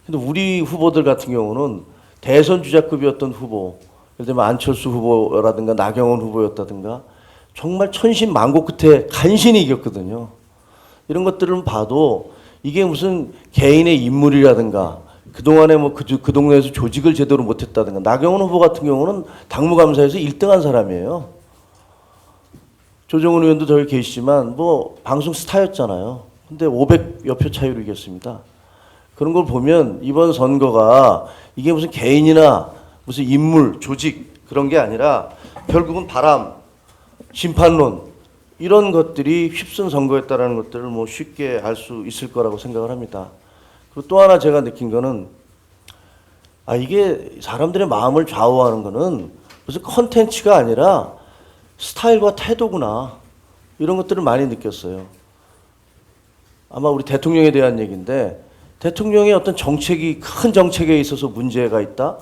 근데 우리 후보들 같은 경우는 대선 주자급이었던 후보, 예를 들면 안철수 후보라든가 나경원 후보였다든가 정말 천신만고 끝에 간신히 이겼거든요. 이런 것들을 봐도 이게 무슨 개인의 인물이라든가 그동안에 뭐 그 동네에서 조직을 제대로 못했다든가 나경원 후보 같은 경우는 당무감사에서 1등한 사람이에요. 조정훈 의원도 저기 계시지만 뭐 방송 스타였잖아요. 근데 500여 표 차이로 이겼습니다. 그런 걸 보면 이번 선거가 이게 무슨 개인이나 무슨 인물, 조직 그런 게 아니라 결국은 바람, 심판론 이런 것들이 휩쓴 선거였다라는 것들을 뭐 쉽게 알 수 있을 거라고 생각을 합니다. 그리고 또 하나 제가 느낀 거는 이게 사람들의 마음을 좌우하는 거는 무슨 컨텐츠가 아니라 스타일과 태도구나 이런 것들을 많이 느꼈어요. 아마 우리 대통령에 대한 얘기인데 대통령의 어떤 정책이 큰 정책에 있어서 문제가 있다?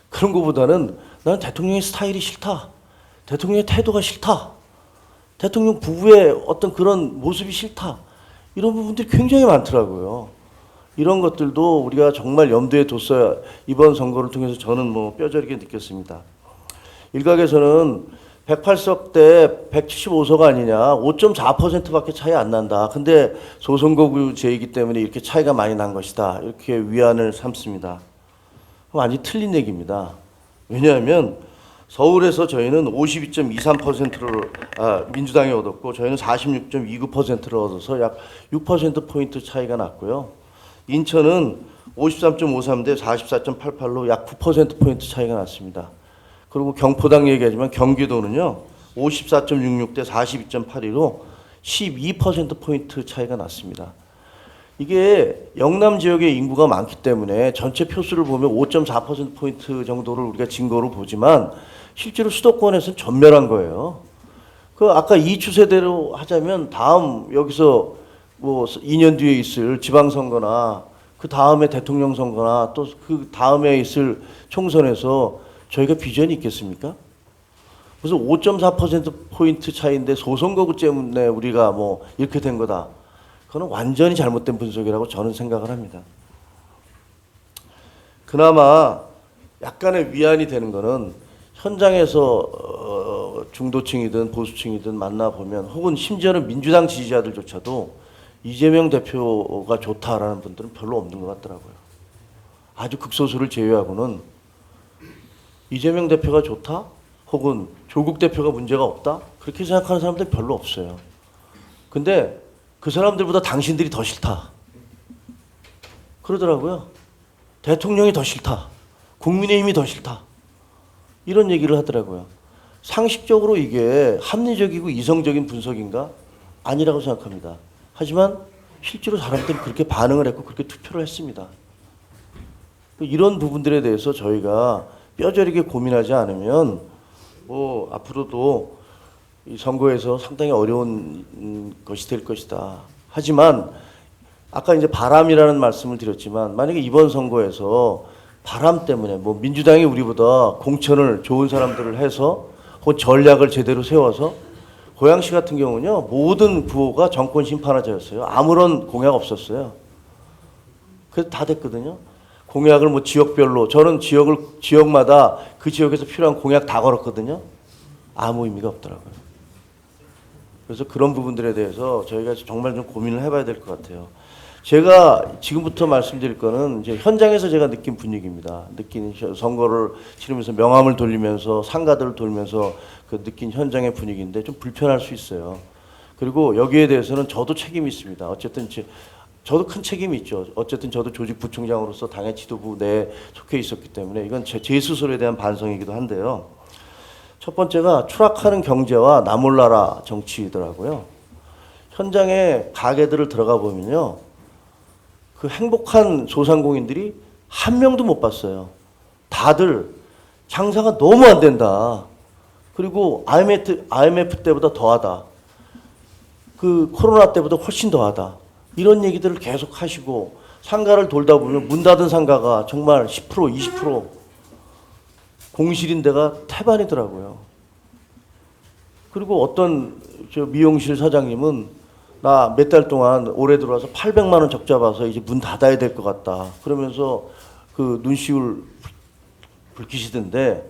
그런 것보다는 나는 대통령의 스타일이 싫다. 대통령의 태도가 싫다. 대통령 부부의 어떤 그런 모습이 싫다. 이런 부분들이 굉장히 많더라고요. 이런 것들도 우리가 정말 염두에 뒀어야 이번 선거를 통해서 저는 뭐 뼈저리게 느꼈습니다. 일각에서는 108석 대 175석 아니냐, 5.4%밖에 차이 안 난다. 근데 소선거구제이기 때문에 이렇게 차이가 많이 난 것이다. 이렇게 위안을 삼습니다. 완전히 틀린 얘기입니다. 왜냐하면 서울에서 저희는 52.23%를 민주당이 얻었고 저희는 46.29%를 얻어서 약 6%포인트 차이가 났고요. 인천은 53.53 대 44.88로 약 9%포인트 차이가 났습니다. 그리고 경포당 얘기하지만 경기도는요. 54.66 대 42.82로 12%포인트 차이가 났습니다. 이게 영남 지역의 인구가 많기 때문에 전체 표수를 보면 5.4%포인트 정도를 우리가 증거로 보지만 실제로 수도권에서는 전멸한 거예요. 그 아까 이 추세대로 하자면 다음 여기서 뭐 2년 뒤에 있을 지방선거나 그 다음에 대통령 선거나 또 그 다음에 있을 총선에서 저희가 비전이 있겠습니까? 무슨 5.4%포인트 차이인데 소선거구 때문에 우리가 뭐 이렇게 된 거다. 그건 완전히 잘못된 분석이라고 저는 생각을 합니다. 그나마 약간의 위안이 되는 거는 현장에서 중도층이든 보수층이든 만나보면 혹은 심지어는 민주당 지지자들조차도 이재명 대표가 좋다라는 분들은 별로 없는 것 같더라고요. 아주 극소수를 제외하고는 이재명 대표가 좋다? 혹은 조국 대표가 문제가 없다? 그렇게 생각하는 사람들 별로 없어요. 근데 그 사람들보다 당신들이 더 싫다. 그러더라고요. 대통령이 더 싫다. 국민의힘이 더 싫다. 이런 얘기를 하더라고요. 상식적으로 이게 합리적이고 이성적인 분석인가? 아니라고 생각합니다. 하지만 실제로 사람들이 그렇게 반응을 했고 그렇게 투표를 했습니다. 이런 부분들에 대해서 저희가 뼈저리게 고민하지 않으면 뭐 앞으로도 이 선거에서 상당히 어려운 것이 될 것이다. 하지만 아까 이제 바람이라는 말씀을 드렸지만 만약에 이번 선거에서 바람 때문에 뭐 민주당이 우리보다 공천을 좋은 사람들을 해서 혹은 전략을 제대로 세워서 고양시 같은 경우는요 모든 구호가 정권 심판하자였어요. 아무런 공약 없었어요. 그래서 다 됐거든요. 공약을 뭐 지역별로 저는 지역마다 그 지역에서 필요한 공약 다 걸었거든요. 아무 의미가 없더라고요. 그래서 그런 부분들에 대해서 저희가 정말 좀 고민을 해봐야 될 것 같아요. 제가 지금부터 말씀드릴 거는 이제 현장에서 제가 느낀 분위기입니다. 느낀 선거를 치르면서 명함을 돌리면서 상가들을 돌면서 그 느낀 현장의 분위기인데 좀 불편할 수 있어요. 그리고 여기에 대해서는 저도 책임이 있습니다. 어쨌든 저도 큰 책임이 있죠. 어쨌든 저도 조직 부총장으로서 당의 지도부 내에 속해 있었기 때문에 이건 제 스스로에 대한 반성이기도 한데요. 첫 번째가 추락하는 경제와 나몰라라 정치이더라고요. 현장에 가게들을 들어가 보면요. 그 행복한 소상공인들이 한 명도 못 봤어요. 다들 장사가 너무 안 된다. 그리고 IMF 때보다 더하다. 그 코로나 때보다 훨씬 더하다. 이런 얘기들을 계속 하시고 상가를 돌다 보면 문 닫은 상가가 정말 10% 20% 공실인 데가 태반이더라고요. 그리고 어떤 저 미용실 사장님은 나 몇 달 동안 올해 들어와서 800만 원 적자 봐서 이제 문 닫아야 될 것 같다. 그러면서 그 눈시울 붉히시던데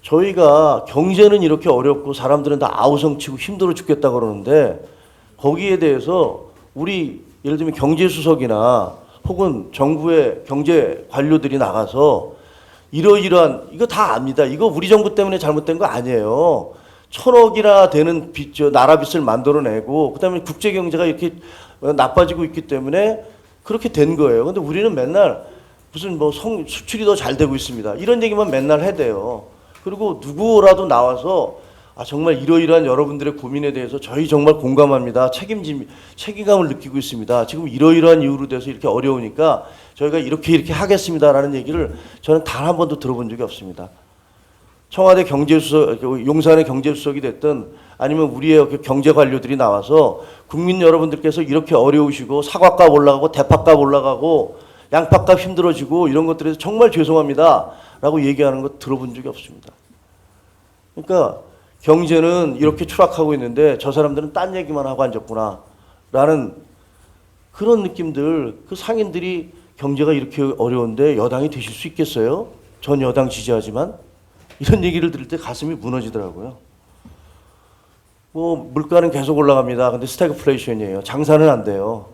저희가 경제는 이렇게 어렵고 사람들은 다 아우성치고 힘들어 죽겠다 그러는데 거기에 대해서 우리 예를 들면 경제수석이나 혹은 정부의 경제 관료들이 나가서 이러이러한 이거 다 압니다. 이거 우리 정부 때문에 잘못된 거 아니에요. 1,000억이나 되는 나라 빚을 만들어내고 그다음에 국제 경제가 이렇게 나빠지고 있기 때문에 그렇게 된 거예요. 근데 우리는 맨날 무슨 뭐 수출이 더 잘 되고 있습니다. 이런 얘기만 맨날 해대요. 그리고 누구라도 나와서 정말 이러이러한 여러분들의 고민에 대해서 저희 정말 공감합니다. 책임감을 느끼고 있습니다. 지금 이러이러한 이유로 돼서 이렇게 어려우니까 저희가 이렇게 하겠습니다라는 얘기를 저는 단 한 번도 들어본 적이 없습니다. 청와대 경제수석, 용산의 경제수석이 됐든 아니면 우리의 경제 관료들이 나와서 국민 여러분들께서 이렇게 어려우시고 사과값 올라가고 대파값 올라가고 양파값 힘들어지고 이런 것들에 대해서 정말 죄송합니다 라고 얘기하는 거 들어본 적이 없습니다. 그러니까 경제는 이렇게 추락하고 있는데 저 사람들은 딴 얘기만 하고 앉았구나 라는 그런 느낌들, 그 상인들이 경제가 이렇게 어려운데 여당이 되실 수 있겠어요? 전 여당 지지하지만 이런 얘기를 들을 때 가슴이 무너지더라고요. 뭐 물가는 계속 올라갑니다. 근데 스태그플레이션이에요. 장사는 안 돼요.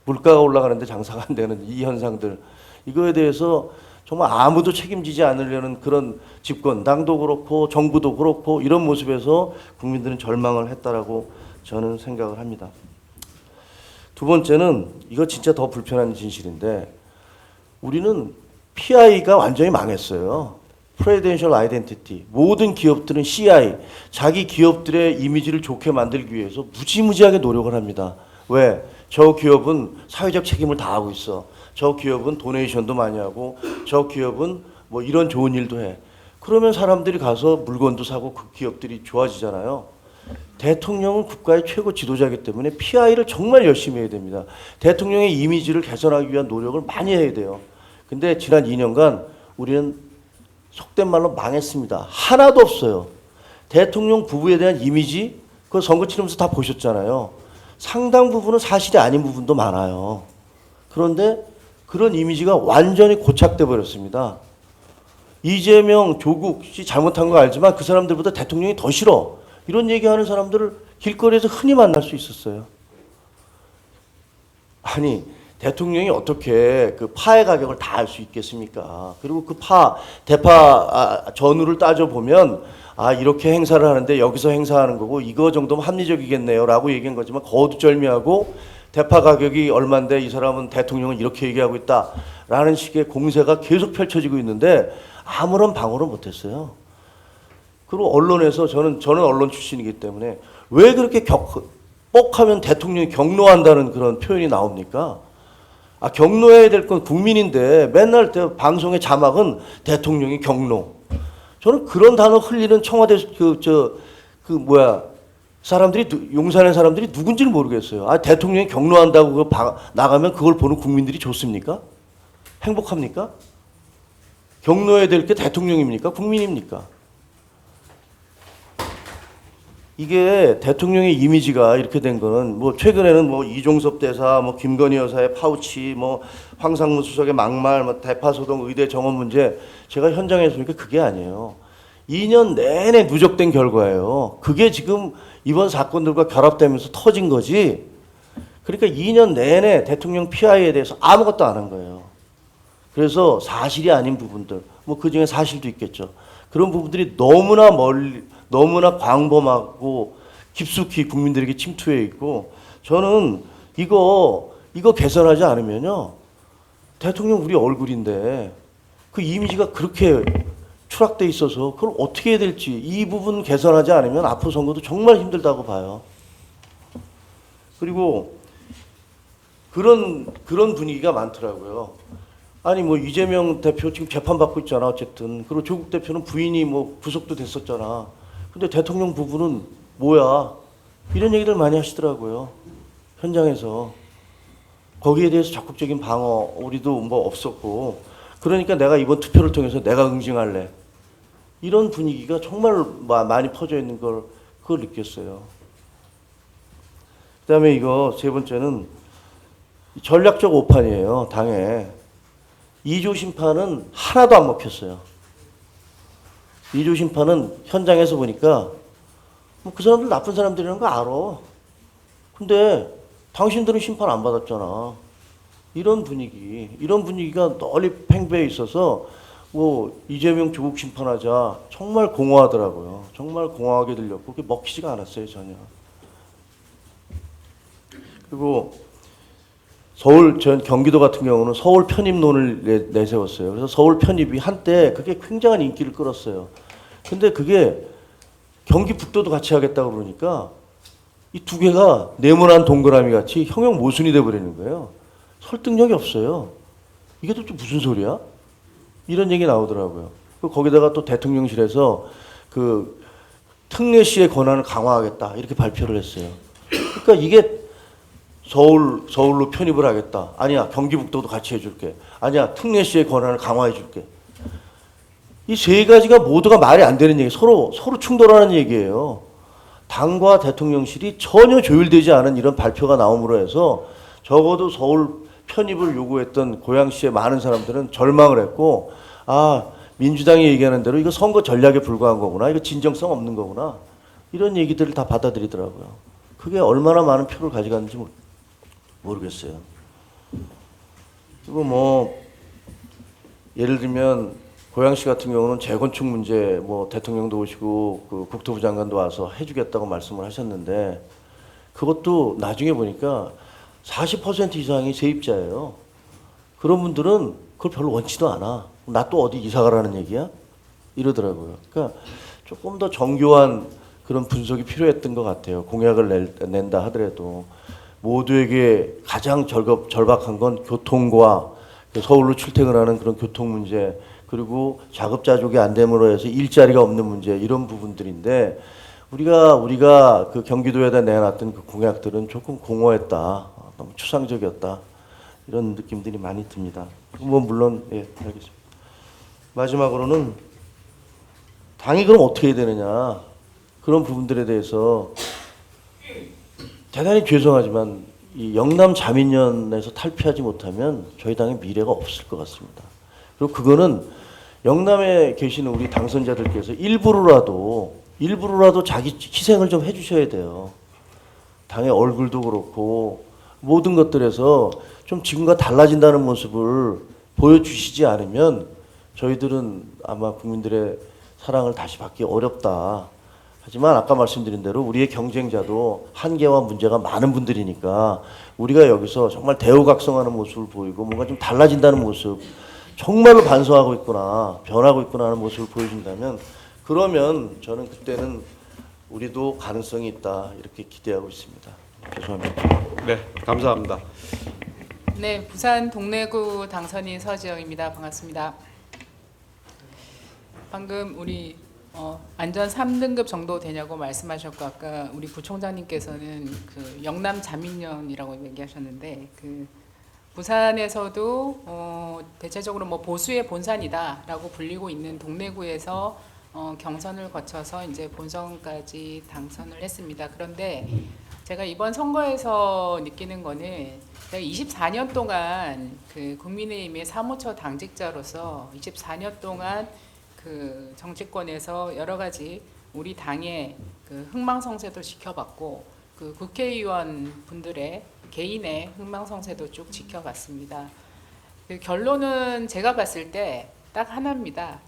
물가가 올라가는데 장사가 안 되는 이 현상들, 이거에 대해서 정말 아무도 책임지지 않으려는 그런 집권, 당도 그렇고 정부도 그렇고 이런 모습에서 국민들은 절망을 했다라고 저는 생각을 합니다. 두 번째는 이거 진짜 더 불편한 진실인데 우리는 PI가 완전히 망했어요. Prudential Identity. 모든 기업들은 CI, 자기 기업들의 이미지를 좋게 만들기 위해서 무지무지하게 노력을 합니다. 왜? 저 기업은 사회적 책임을 다하고 있어. 저 기업은 도네이션도 많이 하고 저 기업은 뭐 이런 좋은 일도 해. 그러면 사람들이 가서 물건도 사고 그 기업들이 좋아지잖아요. 대통령은 국가의 최고 지도자이기 때문에 PI를 정말 열심히 해야 됩니다. 대통령의 이미지를 개선하기 위한 노력을 많이 해야 돼요. 근데 지난 2년간 우리는 속된 말로 망했습니다. 하나도 없어요. 대통령 부부에 대한 이미지, 그거 선거 치르면서 다 보셨잖아요. 상당 부분은 사실이 아닌 부분도 많아요. 그런데 그런 이미지가 완전히 고착돼 버렸습니다. 이재명, 조국 씨 잘못한 거 알지만 그 사람들보다 대통령이 더 싫어. 이런 얘기하는 사람들을 길거리에서 흔히 만날 수 있었어요. 아니, 대통령이 어떻게 그 파의 가격을 다 알 수 있겠습니까? 그리고 그 대파 전후를 따져보면 이렇게 행사를 하는데 여기서 행사하는 거고 이거 정도면 합리적이겠네요 라고 얘기한 거지만 거두절미하고 대파 가격이 얼만데 이 사람은 대통령은 이렇게 얘기하고 있다 라는 식의 공세가 계속 펼쳐지고 있는데 아무런 방어를 못했어요. 그리고 언론에서 저는 언론 출신이기 때문에 왜 그렇게 뻑하면 대통령이 경로한다는 그런 표현이 나옵니까? 경로해야 될 건 국민인데 맨날 방송의 자막은 대통령이 경로. 저는 그런 단어 흘리는 청와대 사람들이 용산의 사람들이 누군지를 모르겠어요. 대통령이 경로한다고 그거 나가면 그걸 보는 국민들이 좋습니까? 행복합니까? 경로해야 될 게 대통령입니까? 국민입니까? 이게 대통령의 이미지가 이렇게 된 거는 뭐 최근에는 뭐 이종섭 대사, 뭐 김건희 여사의 파우치, 뭐 황상무 수석의 막말, 뭐 대파소동 의대 정원 문제, 제가 현장에서 보니까 그게 아니에요. 2년 내내 누적된 결과예요. 그게 지금 이번 사건들과 결합되면서 터진 거지. 그러니까 2년 내내 대통령 PI에 대해서 아무것도 안 한 거예요. 그래서 사실이 아닌 부분들, 뭐 그중에 사실도 있겠죠. 그런 부분들이 너무나 광범하고 깊숙이 국민들에게 침투해 있고, 저는 이거 개선하지 않으면요, 대통령 우리 얼굴인데 그 이미지가 그렇게 추락돼 있어서 그걸 어떻게 해야 될지, 이 부분 개선하지 않으면 앞으로 선거도 정말 힘들다고 봐요. 그리고 그런 분위기가 많더라고요. 아니 뭐 이재명 대표 지금 재판받고 있잖아 어쨌든. 그리고 조국 대표는 부인이 뭐 구속도 됐었잖아. 근데 대통령 부부는 뭐야? 이런 얘기들 많이 하시더라고요. 현장에서. 거기에 대해서 적극적인 방어 우리도 뭐 없었고, 그러니까 내가 이번 투표를 통해서 내가 응징할래. 이런 분위기가 정말 많이 퍼져 있는 그걸 느꼈어요. 그다음에 이거 세 번째는 전략적 오판이에요. 당에. 2조 심판은 하나도 안 먹혔어요. 2조 심판은 현장에서 보니까 뭐 그 사람들 나쁜 사람들이라는 거 알아. 근데 당신들은 심판 안 받았잖아. 이런 분위기가 널리 팽배해 있어서 뭐 이재명 조국 심판하자 정말 공허하더라고요. 정말 공허하게 들렸고 그게 먹히지가 않았어요 전혀. 그리고 전 경기도 같은 경우는 서울 편입론을 내세웠어요. 그래서 서울 편입이 한때 그게 굉장한 인기를 끌었어요. 근데 그게 경기 북도도 같이 하겠다고 그러니까 이 두 개가 네모난 동그라미 같이 형용 모순이 돼버리는 거예요. 설득력이 없어요. 이게 도대체 무슨 소리야? 이런 얘기 나오더라고요. 거기다가 또 대통령실에서 그 특례시의 권한을 강화하겠다 이렇게 발표를 했어요. 그러니까 이게 서울로 편입을 하겠다. 아니야, 경기북도도 같이 해줄게. 아니야, 특례시의 권한을 강화해줄게. 이 세 가지가 모두가 말이 안 되는 얘기, 서로 충돌하는 얘기예요. 당과 대통령실이 전혀 조율되지 않은 이런 발표가 나옴으로 해서 적어도 서울 편입을 요구했던 고양시의 많은 사람들은 절망을 했고, 아, 민주당이 얘기하는 대로 이거 선거 전략에 불과한 거구나, 이거 진정성 없는 거구나, 이런 얘기들을 다 받아들이더라고요. 그게 얼마나 많은 표를 가져갔는지 모르겠어요. 그리고 뭐 예를 들면 고양시 같은 경우는 재건축 문제, 뭐 대통령도 오시고 그 국토부 장관도 와서 해주겠다고 말씀을 하셨는데, 그것도 나중에 보니까 40% 이상이 세입자예요. 그런 분들은 그걸 별로 원치도 않아. 나 또 어디 이사 가라는 얘기야? 이러더라고요. 그러니까 조금 더 정교한 그런 분석이 필요했던 것 같아요. 공약을 낸다 하더라도 모두에게 가장 절박한 건 교통과 서울로 출퇴근하는 그런 교통 문제, 그리고 자급자족이 안 됨으로 해서 일자리가 없는 문제, 이런 부분들인데, 우리가 그 경기도에다 내놨던 그 공약들은 조금 공허했다, 너무 추상적이었다, 이런 느낌들이 많이 듭니다. 뭐 물론 예, 알겠습니다. 마지막으로는 당이 그럼 어떻게 해야 되느냐, 그런 부분들에 대해서 대단히 죄송하지만 이 영남 자민련에서 탈피하지 못하면 저희 당의 미래가 없을 것 같습니다. 그리고 그거는 영남에 계시는 우리 당선자들께서 일부러라도 자기 희생을 좀 해주셔야 돼요. 당의 얼굴도 그렇고 모든 것들에서 좀 지금과 달라진다는 모습을 보여주시지 않으면 저희들은 아마 국민들의 사랑을 다시 받기 어렵다. 하지만 아까 말씀드린 대로 우리의 경쟁자도 한계와 문제가 많은 분들이니까 우리가 여기서 정말 대우각성하는 모습을 보이고 뭔가 좀 달라진다는 모습, 정말로 반성하고 있구나, 변하고 있구나 하는 모습을 보여준다면, 그러면 저는 그때는 우리도 가능성이 있다, 이렇게 기대하고 있습니다. 죄송합니다. 네, 감사합니다. 네, 부산 동래구 당선인 서지영입니다. 반갑습니다. 방금 우리 안전 3등급 정도 되냐고 말씀하셨고, 아까 우리 부총장님께서는 그 영남 자민련이라고 얘기하셨는데, 그 부산에서도 대체적으로 뭐 보수의 본산이다라고 불리고 있는 동래구에서 경선을 거쳐서 이제 본선까지 당선을 했습니다. 그런데 제가 이번 선거에서 느끼는 거는, 제가 24년 동안 그 국민의힘의 사무처 당직자로서 24년 동안 그 정치권에서 여러 가지 우리 당의 그 흥망성쇠도 지켜봤고, 그 국회의원 분들의 개인의 흥망성쇠도 쭉 지켜봤습니다. 그 결론은 제가 봤을 때 딱 하나입니다.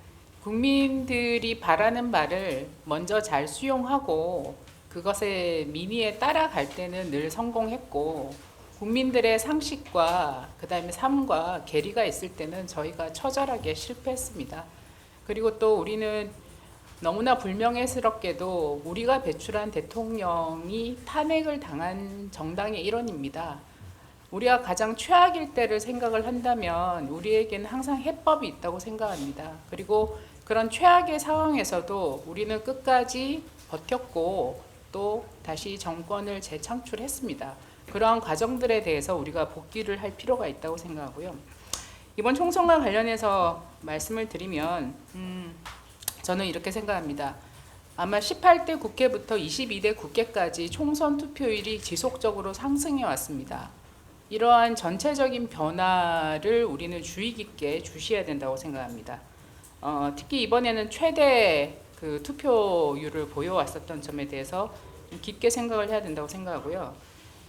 국민들이 바라는 말을 먼저 잘 수용하고 그것의 민의에 따라갈 때는 늘 성공했고, 국민들의 상식과 그다음에 삶과 괴리가 있을 때는 저희가 처절하게 실패했습니다. 그리고 또 우리는 너무나 불명예스럽게도 우리가 배출한 대통령이 탄핵을 당한 정당의 일원입니다. 우리가 가장 최악일 때를 생각을 한다면 우리에게는 항상 해법이 있다고 생각합니다. 그리고 그런 최악의 상황에서도 우리는 끝까지 버텼고 또 다시 정권을 재창출했습니다. 그러한 과정들에 대해서 우리가 복귀를 할 필요가 있다고 생각하고요. 이번 총선과 관련해서 말씀을 드리면 저는 이렇게 생각합니다. 아마 18대 국회부터 22대 국회까지 총선 투표율이 지속적으로 상승해 왔습니다. 이러한 전체적인 변화를 우리는 주의 깊게 주시해야 된다고 생각합니다. 특히 이번에는 최대 그 투표율을 보여왔었던 점에 대해서 깊게 생각을 해야 된다고 생각하고요.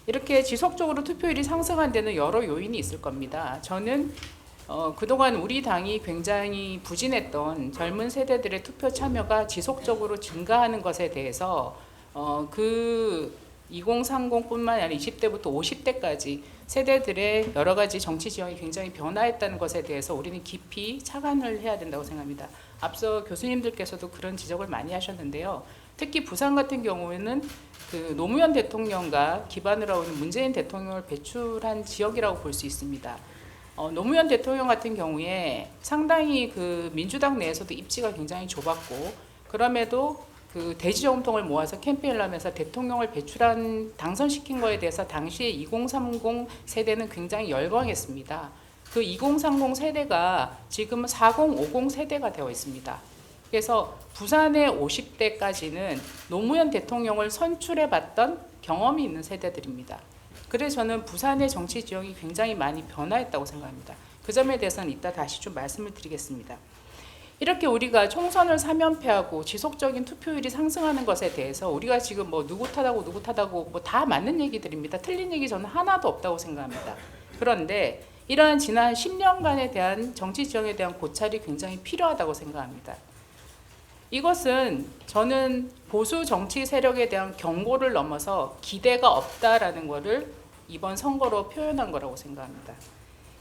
이렇게 지속적으로 투표율이 상승한 데는 여러 요인이 있을 겁니다. 저는 그동안 우리 당이 굉장히 부진했던 젊은 세대들의 투표 참여가 지속적으로 증가하는 것에 대해서 그 2030뿐만 아니라 20대부터 50대까지 세대들의 여러 가지 정치 지형이 굉장히 변화했다는 것에 대해서 우리는 깊이 착안을 해야 된다고 생각합니다. 앞서 교수님들께서도 그런 지적을 많이 하셨는데요. 특히 부산 같은 경우에는 그 노무현 대통령과 기반을 하고 있는 문재인 대통령을 배출한 지역이라고 볼 수 있습니다. 노무현 대통령 같은 경우에 상당히 그 민주당 내에서도 입지가 굉장히 좁았고, 그럼에도 그 대지정통을 모아서 캠페인을 하면서 대통령을 당선시킨 거에 대해서 당시에 2030 세대는 굉장히 열광했습니다. 그 2030 세대가 지금은 4050 세대가 되어 있습니다. 그래서 부산의 50대까지는 노무현 대통령을 선출해 봤던 경험이 있는 세대들입니다. 그래서 저는 부산의 정치 지형이 굉장히 많이 변화했다고 생각합니다. 그 점에 대해서는 이따 다시 좀 말씀을 드리겠습니다. 이렇게 우리가 총선을 3연패하고 지속적인 투표율이 상승하는 것에 대해서 우리가 지금 뭐 누구 탓하고 누구 탓하고 뭐 다 맞는 얘기들입니다. 틀린 얘기 저는 하나도 없다고 생각합니다. 그런데 이러한 지난 10년간에 대한 정치 지형에 대한 고찰이 굉장히 필요하다고 생각합니다. 이것은 저는 보수 정치 세력에 대한 경고를 넘어서 기대가 없다라는 것을 이번 선거로 표현한 거라고 생각합니다.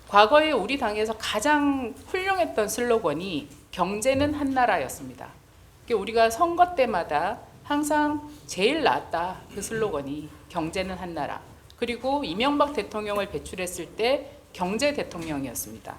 과거에 우리 당에서 가장 훌륭했던 슬로건이 경제는 한나라였습니다. 우리가 선거 때마다 항상 제일 낫다 그 슬로건이 경제는 한나라. 그리고 이명박 대통령을 배출했을 때 경제 대통령이었습니다.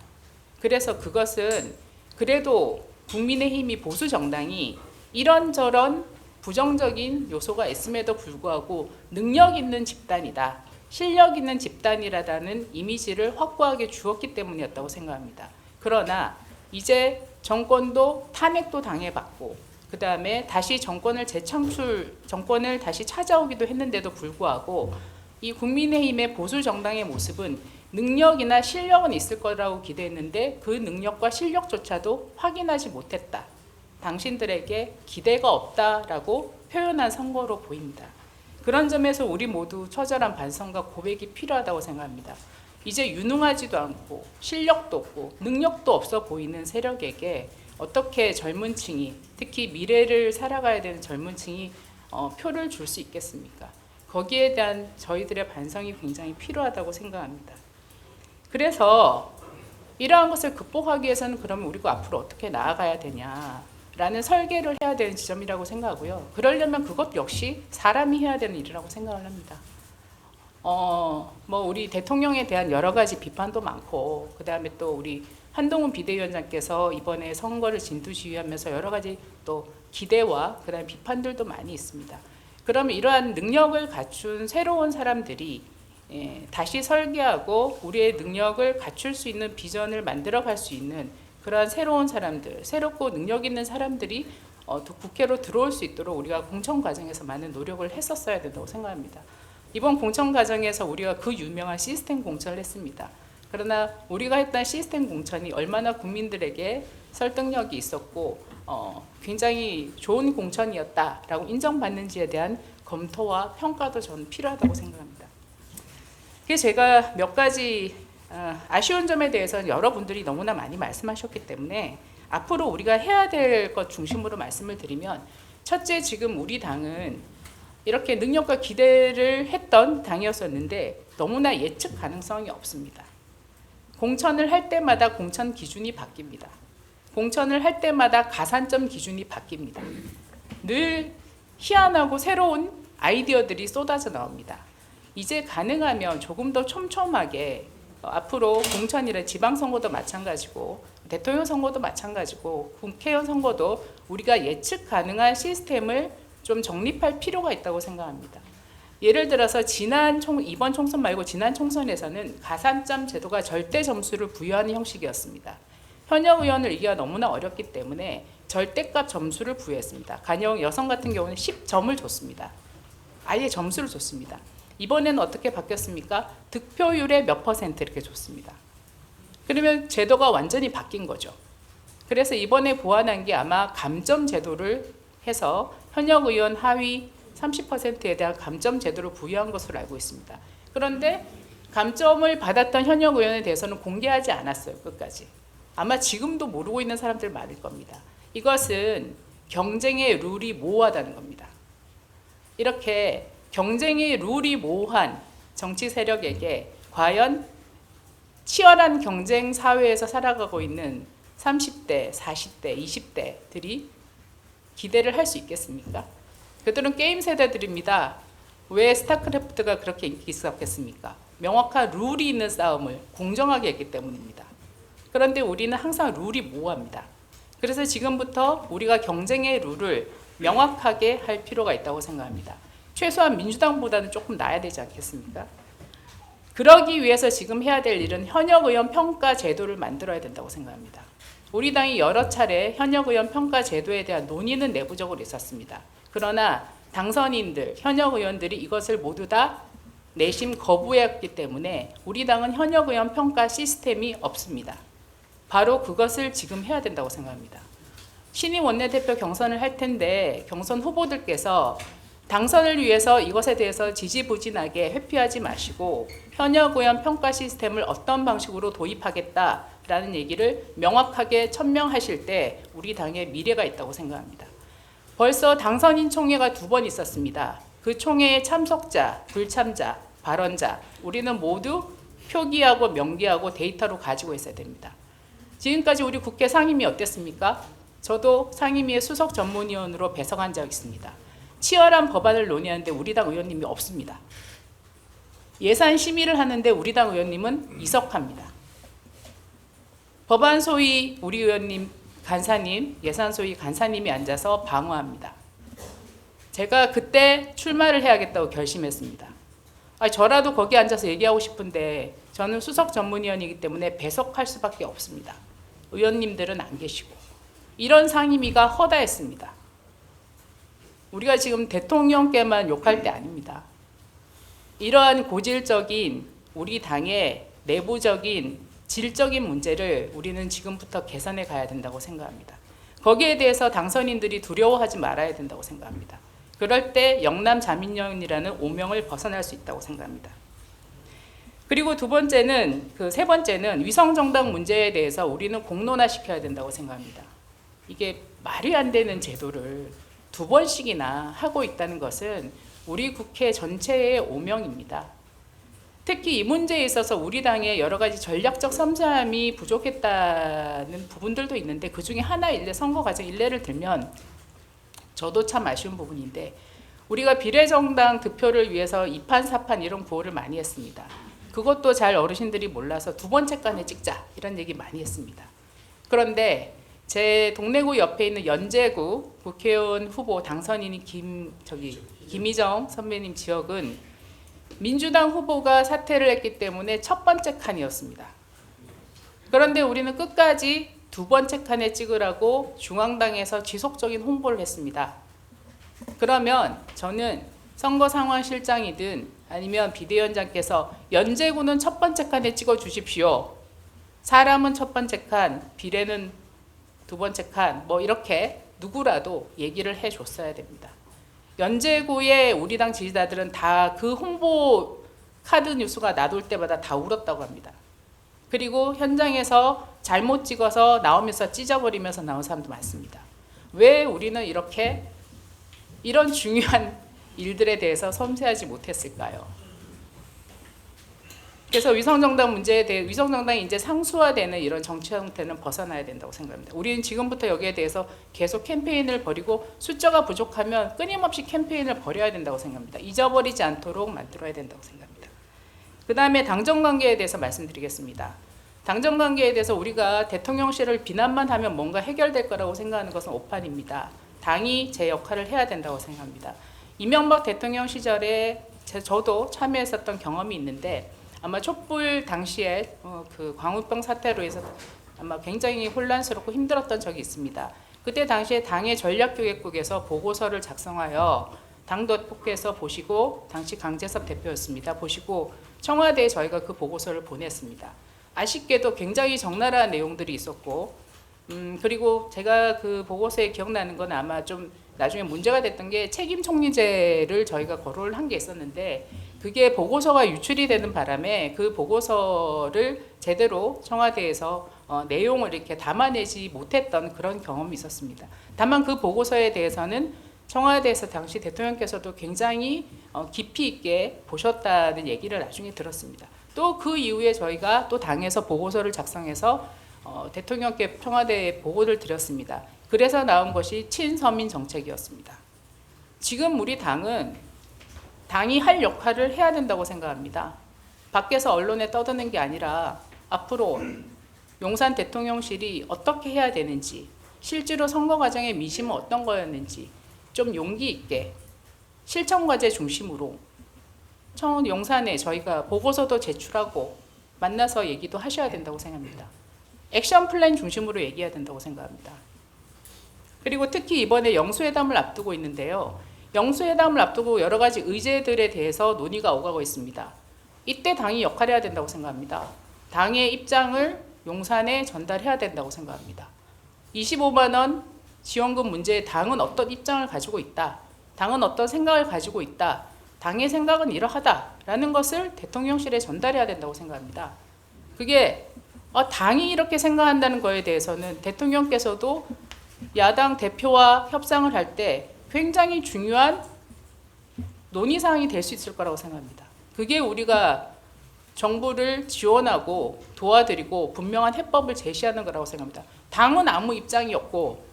그래서 그것은 그래도 국민의힘이 보수 정당이 이런저런 부정적인 요소가 있음에도 불구하고 능력 있는 집단이다, 실력 있는 집단이라는 이미지를 확고하게 주었기 때문이었다고 생각합니다. 그러나 이제 정권도 탄핵도 당해봤고 그 다음에 다시 정권을 다시 찾아오기도 했는데도 불구하고 이 국민의힘의 보수 정당의 모습은 능력이나 실력은 있을 거라고 기대했는데 그 능력과 실력조차도 확인하지 못했다. 당신들에게 기대가 없다라고 표현한 선거로 보입니다. 그런 점에서 우리 모두 처절한 반성과 고백이 필요하다고 생각합니다. 이제 유능하지도 않고 실력도 없고 능력도 없어 보이는 세력에게 어떻게 젊은 층이, 특히 미래를 살아가야 되는 젊은 층이 표를 줄 수 있겠습니까? 거기에 대한 저희들의 반성이 굉장히 필요하다고 생각합니다. 그래서 이러한 것을 극복하기 위해서는 그러면 우리가 앞으로 어떻게 나아가야 되냐라는 설계를 해야 되는 지점이라고 생각하고요. 그러려면 그것 역시 사람이 해야 되는 일이라고 생각을 합니다. 뭐 우리 대통령에 대한 여러 가지 비판도 많고 그 다음에 또 우리 한동훈 비대위원장께서 이번에 선거를 진두지휘하면서 여러 가지 또 기대와 그 다음에 비판들도 많이 있습니다. 그러면 이러한 능력을 갖춘 새로운 사람들이 다시 설계하고 우리의 능력을 갖출 수 있는 비전을 만들어갈 수 있는 그러한 새로운 사람들, 새롭고 능력 있는 사람들이 국회로 들어올 수 있도록 우리가 공천 과정에서 많은 노력을 했었어야 된다고 생각합니다. 이번 공천 과정에서 우리가 그 유명한 시스템 공천을 했습니다. 그러나 우리가 했던 시스템 공천이 얼마나 국민들에게 설득력이 있었고 굉장히 좋은 공천이었다라고 인정받는지에 대한 검토와 평가도 저는 필요하다고 생각합니다. 그래서 제가 몇 가지 아쉬운 점에 대해서는 여러분들이 너무나 많이 말씀하셨기 때문에 앞으로 우리가 해야 될 것 중심으로 말씀을 드리면 첫째, 지금 우리 당은 이렇게 능력과 기대를 했던 당이었었는데 너무나 예측 가능성이 없습니다. 공천을 할 때마다 공천 기준이 바뀝니다. 공천을 할 때마다 가산점 기준이 바뀝니다. 늘 희한하고 새로운 아이디어들이 쏟아져 나옵니다. 이제 가능하면 조금 더 촘촘하게 앞으로 공천이나 지방선거도 마찬가지고 대통령 선거도 마찬가지고 국회의원 선거도 우리가 예측 가능한 시스템을 좀 정립할 필요가 있다고 생각합니다. 예를 들어서 이번 총선 말고 지난 총선에서는 가산점 제도가 절대 점수를 부여하는 형식이었습니다. 현역 의원을 이기가 너무나 어렵기 때문에 절대값 점수를 부여했습니다. 가령 여성 같은 경우는 10점을 줬습니다. 아예 점수를 줬습니다. 이번에는 어떻게 바뀌었습니까? 득표율의 몇 % 이렇게 줬습니다. 그러면 제도가 완전히 바뀐 거죠. 그래서 이번에 보완한 게 아마 감점 제도를 해서 현역 의원 하위 30%에 대한 감점 제도를 부여한 것으로 알고 있습니다. 그런데 감점을 받았던 현역 의원에 대해서는 공개하지 않았어요. 끝까지. 아마 지금도 모르고 있는 사람들 많을 겁니다. 이것은 경쟁의 룰이 모호하다는 겁니다. 이렇게 경쟁의 룰이 모호한 정치 세력에게 과연 치열한 경쟁 사회에서 살아가고 있는 30대, 40대, 20대들이 기대를 할 수 있겠습니까? 그들은 게임 세대들입니다. 왜 스타크래프트가 그렇게 인기 있었겠습니까? 명확한 룰이 있는 싸움을 공정하게 했기 때문입니다. 그런데 우리는 항상 룰이 모호합니다. 그래서 지금부터 우리가 경쟁의 룰을 명확하게 할 필요가 있다고 생각합니다. 최소한 민주당보다는 조금 나아야 되지 않겠습니까? 그러기 위해서 지금 해야 될 일은 현역 의원 평가 제도를 만들어야 된다고 생각합니다. 우리 당이 여러 차례 현역 의원 평가 제도에 대한 논의는 내부적으로 있었습니다. 그러나 당선인들, 현역 의원들이 이것을 모두 다 내심 거부했기 때문에 우리 당은 현역 의원 평가 시스템이 없습니다. 바로 그것을 지금 해야 된다고 생각합니다. 신임 원내대표 경선을 할 텐데 경선 후보들께서 당선을 위해서 이것에 대해서 지지부진하게 회피하지 마시고 현역 의원 평가 시스템을 어떤 방식으로 도입하겠다라는 얘기를 명확하게 천명하실 때 우리 당의 미래가 있다고 생각합니다. 벌써 당선인 총회가 2번 있었습니다. 그 총회의 참석자, 불참자, 발언자 우리는 모두 표기하고 명기하고 데이터로 가지고 있어야 됩니다. 지금까지 우리 국회 상임위 어땠습니까? 저도 상임위의 수석 전문위원으로 배석한 적 있습니다. 치열한 법안을 논의하는데 우리 당 의원님이 없습니다. 예산 심의를 하는데 우리 당 의원님은 이석합니다. 법안 소위 우리 의원님 간사님, 예산 소위 간사님이 앉아서 방어합니다. 제가 그때 출마를 해야겠다고 결심했습니다. 저라도 거기 앉아서 얘기하고 싶은데 저는 수석 전문위원이기 때문에 배석할 수밖에 없습니다. 의원님들은 안 계시고 이런 상임위가 허다했습니다. 우리가 지금 대통령께만 욕할 때 아닙니다. 이러한 고질적인 우리 당의 내부적인 질적인 문제를 우리는 지금부터 개선해 가야 된다고 생각합니다. 거기에 대해서 당선인들이 두려워하지 말아야 된다고 생각합니다. 그럴 때 영남 자민련이라는 오명을 벗어날 수 있다고 생각합니다. 그리고 세 번째는 위성정당 문제에 대해서 우리는 공론화시켜야 된다고 생각합니다. 이게 말이 안 되는 제도를 2번씩이나 하고 있다는 것은 우리 국회 전체의 오명입니다. 특히 이 문제에 있어서 우리 당의 여러 가지 전략적 섬세함이 부족했다는 부분들도 있는데 그중에 하나 선거 과정 일례를 들면 저도 참 아쉬운 부분인데 우리가 비례정당 득표를 위해서 2판 4판 이런 구호를 많이 했습니다. 그것도 잘 어르신들이 몰라서 2번째 칸에 찍자 이런 얘기 많이 했습니다. 그런데 제 동래구 옆에 있는 연제구 국회의원 후보 당선인이 김희정 선배님 지역은 민주당 후보가 사퇴를 했기 때문에 첫 번째 칸이었습니다. 그런데 우리는 끝까지 2번째 칸에 찍으라고 중앙당에서 지속적인 홍보를 했습니다. 그러면 저는 선거상황실장이든 아니면 비대위원장께서 연제구는 첫 번째 칸에 찍어 주십시오. 사람은 첫 번째 칸, 비례는 2번째 칸, 이렇게 누구라도 얘기를 해줬어야 됩니다. 연제구의 우리 당 지지자들은 다 그 홍보 카드 뉴스가 나돌 때마다 다 울었다고 합니다. 그리고 현장에서 잘못 찍어서 나오면서 찢어버리면서 나온 사람도 많습니다. 왜 우리는 이런 중요한 일들에 대해서 섬세하지 못했을까요? 그래서 위성정당 문제에 대해 위성정당이 이제 상수화되는 이런 정치 형태는 벗어나야 된다고 생각합니다. 우리는 지금부터 여기에 대해서 계속 캠페인을 벌이고 숫자가 부족하면 끊임없이 캠페인을 벌여야 된다고 생각합니다. 잊어버리지 않도록 만들어야 된다고 생각합니다. 그 다음에 당정관계에 대해서 말씀드리겠습니다. 당정관계에 대해서 우리가 대통령실을 비난만 하면 뭔가 해결될 거라고 생각하는 것은 오판입니다. 당이 제 역할을 해야 된다고 생각합니다. 이명박 대통령 시절에 저도 참여했었던 경험이 있는데 아마 촛불 당시에 그 광우병 사태로 해서 아마 굉장히 혼란스럽고 힘들었던 적이 있습니다. 그때 당시에 당의 전략기획국에서 보고서를 작성하여 당대표께서 보시고 당시 강재섭 대표였습니다. 보시고 청와대에 저희가 그 보고서를 보냈습니다. 아쉽게도 굉장히 적나라한 내용들이 있었고 그리고 제가 그 보고서에 기억나는 건 아마 좀 나중에 문제가 됐던 게 책임 총리제를 저희가 거론을 한 게 있었는데 그게 보고서가 유출이 되는 바람에 그 보고서를 제대로 청와대에서 내용을 이렇게 담아내지 못했던 그런 경험이 있었습니다. 다만 그 보고서에 대해서는 청와대에서 당시 대통령께서도 굉장히 깊이 있게 보셨다는 얘기를 나중에 들었습니다. 또 그 이후에 저희가 또 당에서 보고서를 작성해서 대통령께 청와대에 보고를 드렸습니다. 그래서 나온 것이 친서민 정책이었습니다. 지금 우리 당은 당이 할 역할을 해야 된다고 생각합니다. 밖에서 언론에 떠드는 게 아니라 앞으로 용산 대통령실이 어떻게 해야 되는지 실제로 선거 과정의 민심은 어떤 거였는지 좀 용기 있게 실천과제 중심으로 용산에 저희가 보고서도 제출하고 만나서 얘기도 하셔야 된다고 생각합니다. 액션 플랜 중심으로 얘기해야 된다고 생각합니다. 그리고 특히 이번에 영수회담을 앞두고 있는데요. 영수회담을 앞두고 여러 가지 의제들에 대해서 논의가 오가고 있습니다. 이때 당이 역할해야 된다고 생각합니다. 당의 입장을 용산에 전달해야 된다고 생각합니다. 25만 원 지원금 문제에 당은 어떤 입장을 가지고 있다. 당은 어떤 생각을 가지고 있다. 당의 생각은 이러하다라는 것을 대통령실에 전달해야 된다고 생각합니다. 그게 당이 이렇게 생각한다는 거에 대해서는 대통령께서도 야당 대표와 협상을 할 때 굉장히 중요한 논의사항이 될 수 있을 거라고 생각합니다. 그게 우리가 정부를 지원하고 도와드리고 분명한 해법을 제시하는 거라고 생각합니다. 당은 아무 입장이 없고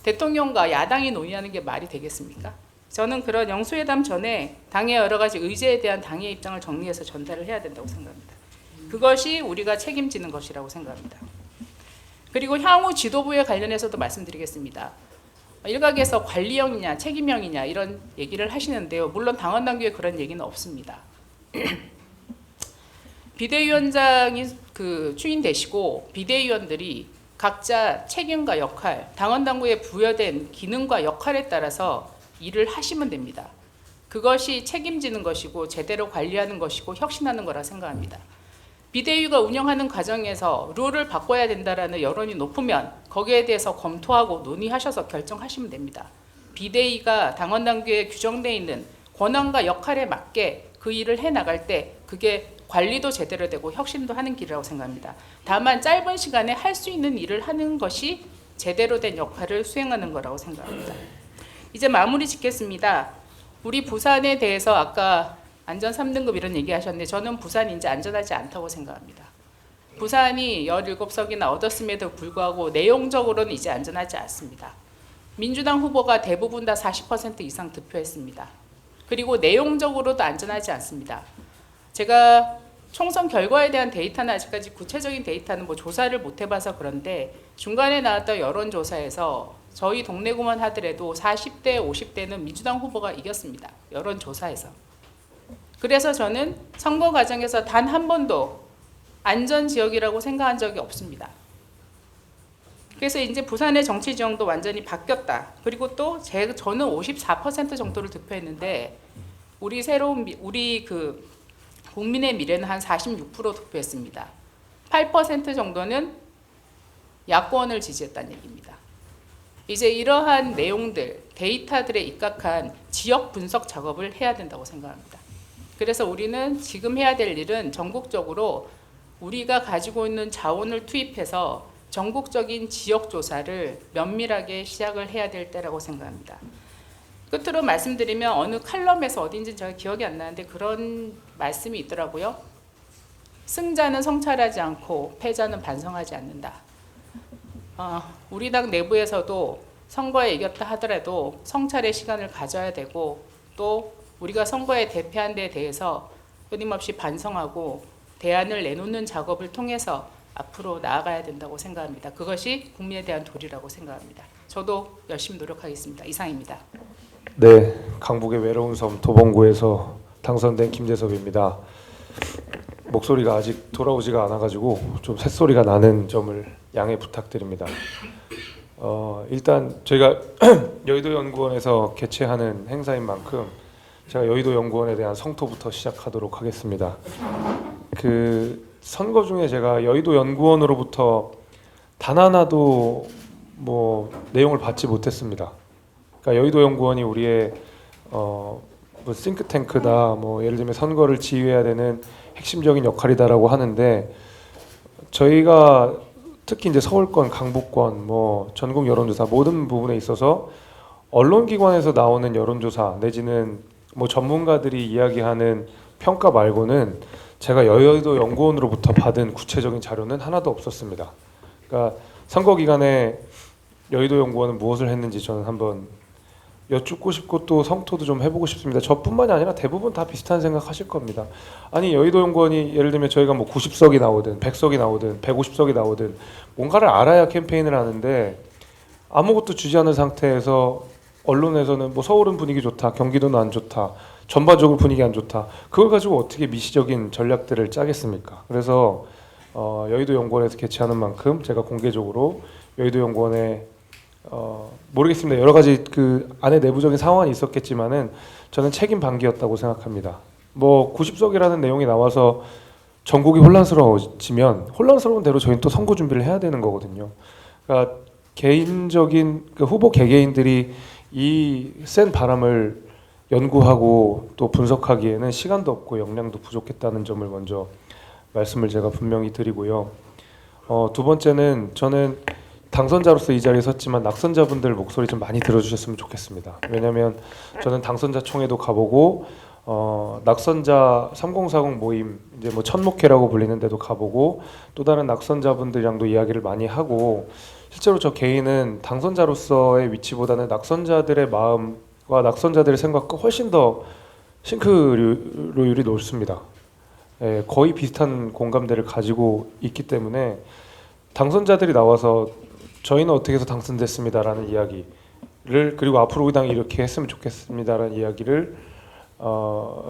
대통령과 야당이 논의하는 게 말이 되겠습니까? 저는 그런 영수회담 전에 당의 여러 가지 의제에 대한 당의 입장을 정리해서 전달을 해야 된다고 생각합니다. 그것이 우리가 책임지는 것이라고 생각합니다. 그리고 향후 지도부에 관련해서도 말씀드리겠습니다. 일각에서 관리형이냐 책임형이냐 이런 얘기를 하시는데요. 물론 당원 당규에 그런 얘기는 없습니다. 비대위원장이 추인되시고 비대위원들이 각자 책임과 역할, 당원 당규에 부여된 기능과 역할에 따라서 일을 하시면 됩니다. 그것이 책임지는 것이고 제대로 관리하는 것이고 혁신하는 거라 생각합니다. 비대위가 운영하는 과정에서 룰을 바꿔야 된다라는 여론이 높으면 거기에 대해서 검토하고 논의하셔서 결정하시면 됩니다. 비대위가 당원 당규에 규정되어 있는 권한과 역할에 맞게 그 일을 해나갈 때 그게 관리도 제대로 되고 혁신도 하는 길이라고 생각합니다. 다만 짧은 시간에 할 수 있는 일을 하는 것이 제대로 된 역할을 수행하는 거라고 생각합니다. 이제 마무리 짓겠습니다. 우리 부산에 대해서 아까 안전 3등급 이런 얘기 하셨는데 저는 부산이 이제 안전하지 않다고 생각합니다. 부산이 17석이나 얻었음에도 불구하고 내용적으로는 이제 안전하지 않습니다. 민주당 후보가 대부분 다 40% 이상 득표했습니다. 그리고 내용적으로도 안전하지 않습니다. 제가 총선 결과에 대한 데이터는 아직까지 구체적인 데이터는 조사를 못 해봐서 그런데 중간에 나왔던 여론조사에서 저희 동네구만 하더라도 40대, 50대는 민주당 후보가 이겼습니다. 여론조사에서. 그래서 저는 선거 과정에서 단 한 번도 안전지역이라고 생각한 적이 없습니다. 그래서 이제 부산의 정치 지형도 완전히 바뀌었다. 그리고 또 저는 54% 정도를 득표했는데 우리 국민의 미래는 한 46% 득표했습니다. 8% 정도는 야권을 지지했다는 얘기입니다. 이제 이러한 내용들, 데이터들에 입각한 지역 분석 작업을 해야 된다고 생각합니다. 그래서 우리는 지금 해야 될 일은 전국적으로 우리가 가지고 있는 자원을 투입해서 전국적인 지역 조사를 면밀하게 시작을 해야 될 때라고 생각합니다. 끝으로 말씀드리면 어느 칼럼에서 어딘지 제가 기억이 안 나는데 그런 말씀이 있더라고요. 승자는 성찰하지 않고 패자는 반성하지 않는다. 우리 당 내부에서도 선거에 이겼다 하더라도 성찰의 시간을 가져야 되고 또 우리가 선거에 대패한 데 대해서 끊임없이 반성하고 대안을 내놓는 작업을 통해서 앞으로 나아가야 된다고 생각합니다. 그것이 국민에 대한 도리라고 생각합니다. 저도 열심히 노력하겠습니다. 이상입니다. 네, 강북의 외로운 섬 도봉구에서 당선된 김재섭입니다. 목소리가 아직 돌아오지가 않아가지고 좀 새소리가 나는 점을 양해 부탁드립니다. 일단 저희가 여의도 연구원에서 개최하는 행사인 만큼 제가 여의도 연구원에 대한 성토부터 시작하도록 하겠습니다. 선거 중에 제가 여의도 연구원으로부터 단 하나도 내용을 받지 못했습니다. 그러니까 여의도 연구원이 우리의 싱크탱크다, 예를 들면 선거를 지휘해야 되는 핵심적인 역할이다라고 하는데 저희가 특히 이제 서울권, 강북권, 전국 여론조사 모든 부분에 있어서 언론기관에서 나오는 여론조사 내지는 전문가들이 이야기하는 평가 말고는 제가 여의도 연구원으로부터 받은 구체적인 자료는 하나도 없었습니다. 그러니까 선거 기간에 여의도 연구원은 무엇을 했는지 저는 한번 여쭙고 싶고 또 성토도 좀 해보고 싶습니다. 저뿐만이 아니라 대부분 다 비슷한 생각하실 겁니다. 아니 여의도 연구원이 예를 들면 저희가 90석이 나오든 100석이 나오든 150석이 나오든 뭔가를 알아야 캠페인을 하는데 아무것도 주지 않은 상태에서 언론에서는 서울은 분위기 좋다, 경기도는 안 좋다, 전반적으로 분위기 안 좋다. 그걸 가지고 어떻게 미시적인 전략들을 짜겠습니까? 그래서 여의도 연구원에서 개최하는 만큼 제가 공개적으로 여의도 연구원에 모르겠습니다. 여러 가지 그 안에 내부적인 상황이 있었겠지만은 저는 책임 방기였다고 생각합니다. 뭐 90석이라는 내용이 나와서 전국이 혼란스러워지면 혼란스러운 대로 저희는 또 선거 준비를 해야 되는 거거든요. 그러니까 개인적인 그 후보 개개인들이 이 센 바람을 연구하고 또 분석하기에는 시간도 없고 역량도 부족했다는 점을 먼저 말씀을 제가 분명히 드리고요. 두 번째는 저는 당선자로서 이 자리에 섰지만 낙선자분들 목소리 좀 많이 들어주셨으면 좋겠습니다. 왜냐하면 저는 당선자 총회도 가보고 낙선자 3040 모임 이제 뭐 천목회라고 불리는 데도 가보고 또 다른 낙선자분들이랑도 이야기를 많이 하고 실제로 저 개인은 당선자로서의 위치보다는 낙선자들의 마음과 낙선자들의 생각과 훨씬 더 싱크로율이 높습니다. 예, 거의 비슷한 공감대를 가지고 있기 때문에 당선자들이 나와서 저희는 어떻게 해서 당선됐습니다라는 이야기를 그리고 앞으로 우리 당이 이렇게 했으면 좋겠습니다라는 이야기를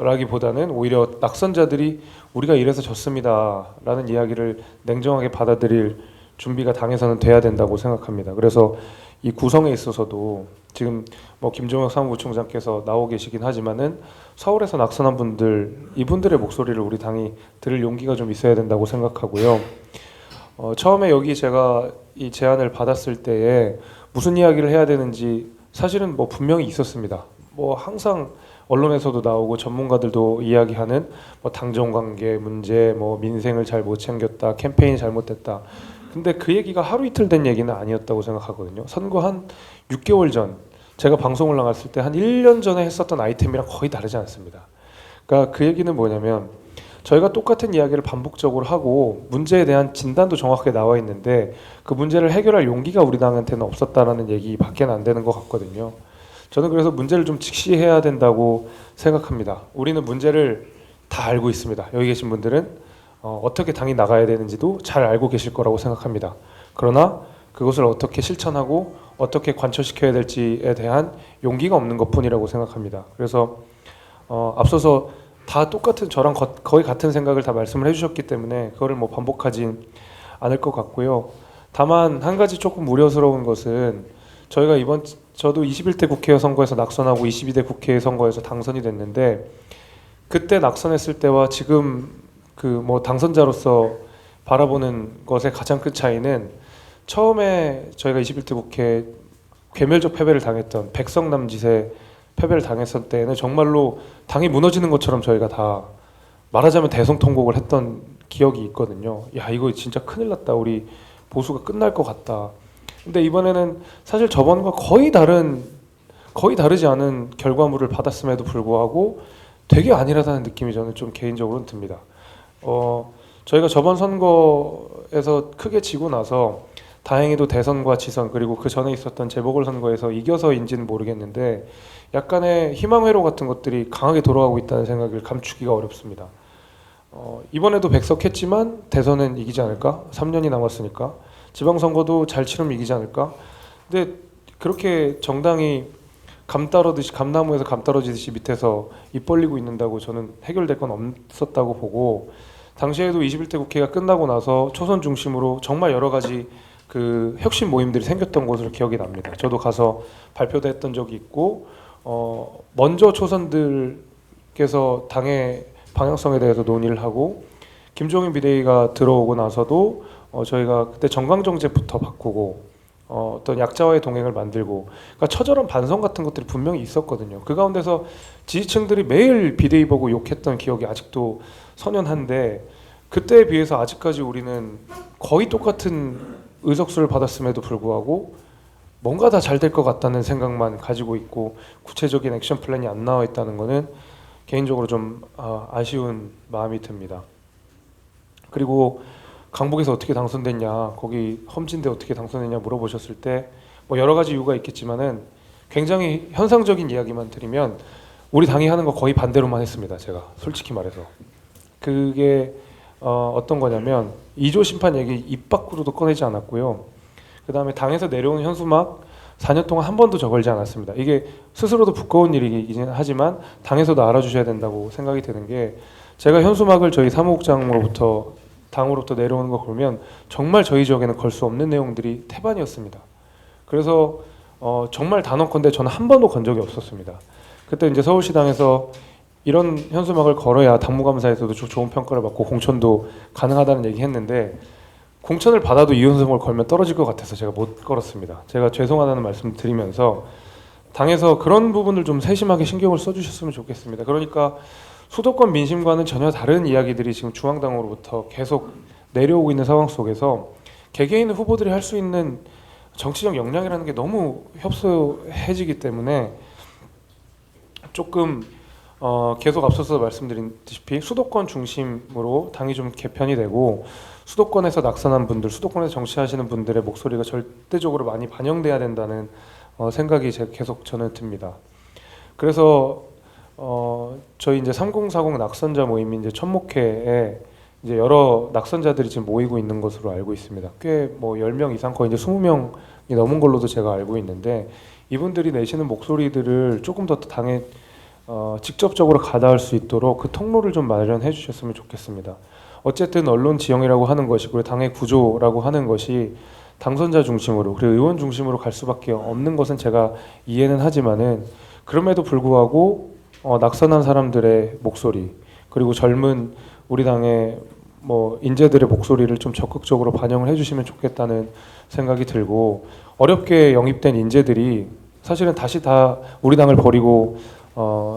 라기보다는 오히려 낙선자들이 우리가 이래서 졌습니다라는 이야기를 냉정하게 받아들일 준비가 당에서는 돼야 된다고 생각합니다. 그래서 이 구성에 있어서도 지금 뭐 김종혁 사무부총장께서 나오고 계시긴 하지만은 서울에서 낙선한 분들 이분들의 목소리를 우리 당이 들을 용기가 좀 있어야 된다고 생각하고요. 처음에 여기 제가 이 제안을 받았을 때에 무슨 이야기를 해야 되는지 사실은 뭐 분명히 있었습니다. 뭐 항상 언론에서도 나오고 전문가들도 이야기하는 뭐 당정 관계 문제, 뭐 민생을 잘 못 챙겼다, 캠페인이 잘못됐다. 근데 그 얘기가 하루 이틀 된 얘기는 아니었다고 생각하거든요. 선거 한 6개월 전 제가 방송을 나갔을 때 한 1년 전에 했었던 아이템이랑 거의 다르지 않습니다. 그러니까 그 얘기는 뭐냐면 저희가 똑같은 이야기를 반복적으로 하고 문제에 대한 진단도 정확하게 나와 있는데 그 문제를 해결할 용기가 우리 당한테는 없었다라는 얘기밖에 안 되는 것 같거든요. 저는 그래서 문제를 좀 직시해야 된다고 생각합니다. 우리는 문제를 다 알고 있습니다. 여기 계신 분들은 어떻게 당이 나가야 되는지도 잘 알고 계실 거라고 생각합니다. 그러나 그것을 어떻게 실천하고 어떻게 관철시켜야 될지에 대한 용기가 없는 것뿐이라고 생각합니다. 그래서 앞서서 다 똑같은 저랑 거의 같은 생각을 다 말씀을 해주셨기 때문에 그거를 뭐 반복하진 않을 것 같고요. 다만 한 가지 조금 우려스러운 것은 저희가 저도 21대 국회 선거에서 낙선하고 22대 국회 선거에서 당선이 됐는데 그때 낙선했을 때와 지금 그 뭐 당선자로서 바라보는 것의 가장 큰 차이는 처음에 저희가 21대 국회 괴멸적 패배를 당했던 백성남짓의 패배를 당했을 때에는 정말로 당이 무너지는 것처럼 저희가 다 말하자면 대성통곡을 했던 기억이 있거든요. 야 이거 진짜 큰일 났다. 우리 보수가 끝날 것 같다. 근데 이번에는 사실 저번과 거의 다르지 않은 결과물을 받았음에도 불구하고 되게 안일하다는 느낌이 저는 좀 개인적으로는 듭니다. 저희가 저번 선거에서 크게 지고 나서 다행히도 대선과 지선 그리고 그 전에 있었던 재보궐선거에서 이겨서인지는 모르겠는데 약간의 희망회로 같은 것들이 강하게 돌아가고 있다는 생각을 감추기가 어렵습니다. 이번에도 백석했지만 대선은 이기지 않을까? 3년이 남았으니까 지방선거도 잘 치르면 이기지 않을까? 근데 그렇게 정당이 감나무에서 감 떨어지듯이 밑에서 입 벌리고 있는다고 저는 해결될 건 없었다고 보고 당시에도 21대 국회가 끝나고 나서 초선 중심으로 정말 여러 가지 그 혁신 모임들이 생겼던 것으로 기억이 납니다. 저도 가서 발표도 했던 적이 있고 먼저 초선들께서 당의 방향성에 대해서 논의를 하고 김종인 비대위가 들어오고 나서도 저희가 그때 정강정책부터 바꾸고 어떤 약자와의 동행을 만들고 그러니까 처절한 반성 같은 것들이 분명히 있었거든요. 그 가운데서 지지층들이 매일 비대위 보고 욕했던 기억이 아직도 선연한데 그때에 비해서 아직까지 우리는 거의 똑같은 의석수를 받았음에도 불구하고 뭔가 다 잘 될 것 같다는 생각만 가지고 있고 구체적인 액션 플랜이 안 나와 있다는 거는 개인적으로 좀 아쉬운 마음이 듭니다. 그리고 강북에서 어떻게 당선됐냐, 거기 험진대 어떻게 당선됐냐 물어보셨을 때 뭐 여러 가지 이유가 있겠지만은 굉장히 현상적인 이야기만 드리면 우리 당이 하는 거 거의 반대로만 했습니다. 제가 솔직히 말해서 그게 어떤 거냐면 2조 심판 얘기 입 밖으로도 꺼내지 않았고요. 그 다음에 당에서 내려오는 현수막 4년 동안 한 번도 저걸지 않았습니다. 이게 스스로도 부끄러운 일이긴 하지만 당에서도 알아주셔야 된다고 생각이 드는 게, 제가 현수막을 저희 사무국장으로부터 당으로부터 내려오는 거 보면 정말 저희 지역에는 걸 수 없는 내용들이 태반이었습니다. 그래서 정말 단언컨대 저는 한 번도 건 적이 없었습니다. 그때 이제 서울시당에서 이런 현수막을 걸어야 당무감사에서도 좋은 평가를 받고 공천도 가능하다는 얘기 했는데, 공천을 받아도 이 현수막을 걸면 떨어질 것 같아서 제가 못 걸었습니다. 제가 죄송하다는 말씀 드리면서 당에서 그런 부분을 좀 세심하게 신경을 써주셨으면 좋겠습니다. 그러니까 수도권 민심과는 전혀 다른 이야기들이 지금 중앙당으로부터 계속 내려오고 있는 상황 속에서 개개인 후보들이 할 수 있는 정치적 역량이라는 게 너무 협소해지기 때문에 조금 계속 앞서서 말씀드린 수도권 중심으로 당이 좀 개편이 되고, 수도권에서 낙선한 분들, 수도권에서 정치하시는 분들의 목소리가 절대적으로 많이 반영돼야 된다는 생각이 계속 저는 듭니다. 그래서 저희 이제 3040 낙선자 모임이 이제 천목회에 이제 여러 낙선자들이 지금 모이고 있는 것으로 알고 있습니다. 꽤 뭐 10명 이상, 거의 이제 20명이 넘은 걸로도 제가 알고 있는데, 이분들이 내시는 목소리들을 조금 더 당에 직접적으로 가닿을 수 있도록 그 통로를 좀 마련해 주셨으면 좋겠습니다. 어쨌든 언론 지형이라고 하는 것이, 그리고 당의 구조라고 하는 것이 당선자 중심으로 그리고 의원 중심으로 갈 수밖에 없는 것은 제가 이해는 하지만은, 그럼에도 불구하고 낙선한 사람들의 목소리, 그리고 젊은 우리 당의 뭐 인재들의 목소리를 좀 적극적으로 반영을 해주시면 좋겠다는 생각이 들고, 어렵게 영입된 인재들이 사실은 다시 다 우리 당을 버리고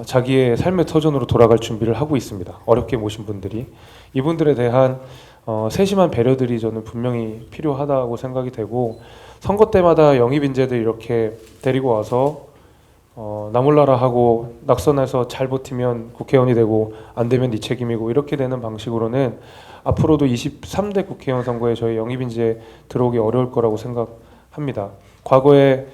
자기의 삶의 터전으로 돌아갈 준비를 하고 있습니다. 어렵게 모신 분들이. 이분들에 대한 세심한 배려들이 저는 분명히 필요하다고 생각이 되고, 선거 때마다 영입 인재들 이렇게 데리고 와서 나몰라라 하고 낙선해서 잘 버티면 국회의원이 되고 안 되면 네 책임이고 이렇게 되는 방식으로는 앞으로도 23대 국회의원 선거에 저희 영입 인재 들어오기 어려울 거라고 생각합니다. 과거에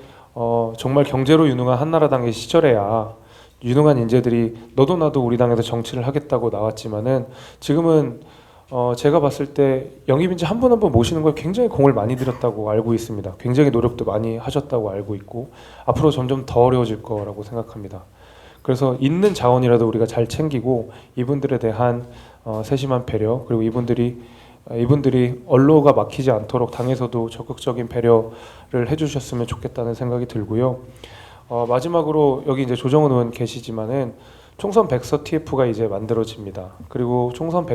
정말 경제로 유능한 한나라당의 시절에야 유능한 인재들이 너도 나도 우리 당에서 정치를 하겠다고 나왔지만은, 지금은 제가 봤을 때 영입 인재 한 분 한 분 모시는 거에 굉장히 공을 많이 들였다고 알고 있습니다. 굉장히 노력도 많이 하셨다고 알고 있고, 앞으로 점점 더 어려워질 거라고 생각합니다. 그래서 있는 자원이라도 우리가 잘 챙기고, 이분들에 대한 세심한 배려, 그리고 이분들이 언로가 막히지 않도록 당에서도 적극적인 배려를 해주셨으면 좋겠다는 생각이 들고요. 마지막으로 여기 이제 조정은 의원 계시지만은 총선 백서 TF가 이제 만들어집니다. 그리고 총선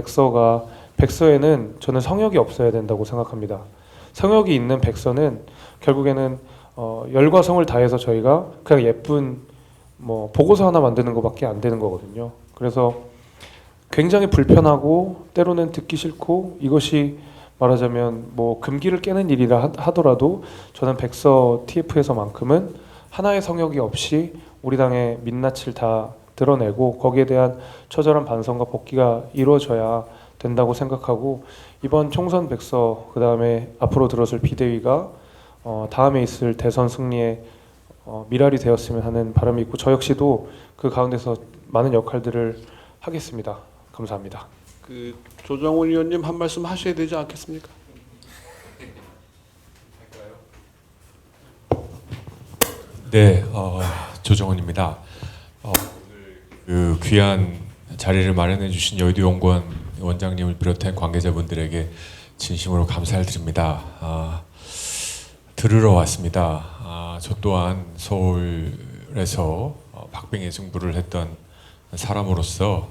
백서에는 저는 성역이 없어야 된다고 생각합니다. 성역이 있는 백서는 결국에는 열과 성을 다해서 저희가 그냥 예쁜 뭐 보고서 하나 만드는 것밖에 안 되는 거거든요. 그래서 굉장히 불편하고 때로는 듣기 싫고, 이것이 말하자면 뭐 금기를 깨는 일이라 하더라도 저는 백서 TF에서만큼은 하나의 성역이 없이 우리 당의 민낯을 다 드러내고 거기에 대한 처절한 반성과 복귀가 이루어져야 된다고 생각하고, 이번 총선 백서, 그 다음에 앞으로 들어설 비대위가 다음에 있을 대선 승리에 미랄이 되었으면 하는 바람이 있고, 저 역시도 그 가운데서 많은 역할들을 하겠습니다. 감사합니다. 그 조정훈 의원님 한 말씀 하셔야 되지 않겠습니까? 네, 조정훈입니다. 그 귀한 자리를 마련해 주신 여의도 연구원 원장님을 비롯한 관계자분들에게 진심으로 감사를 드립니다. 들으러 왔습니다. 저 또한 서울에서 박빙의 승부를 했던 사람으로서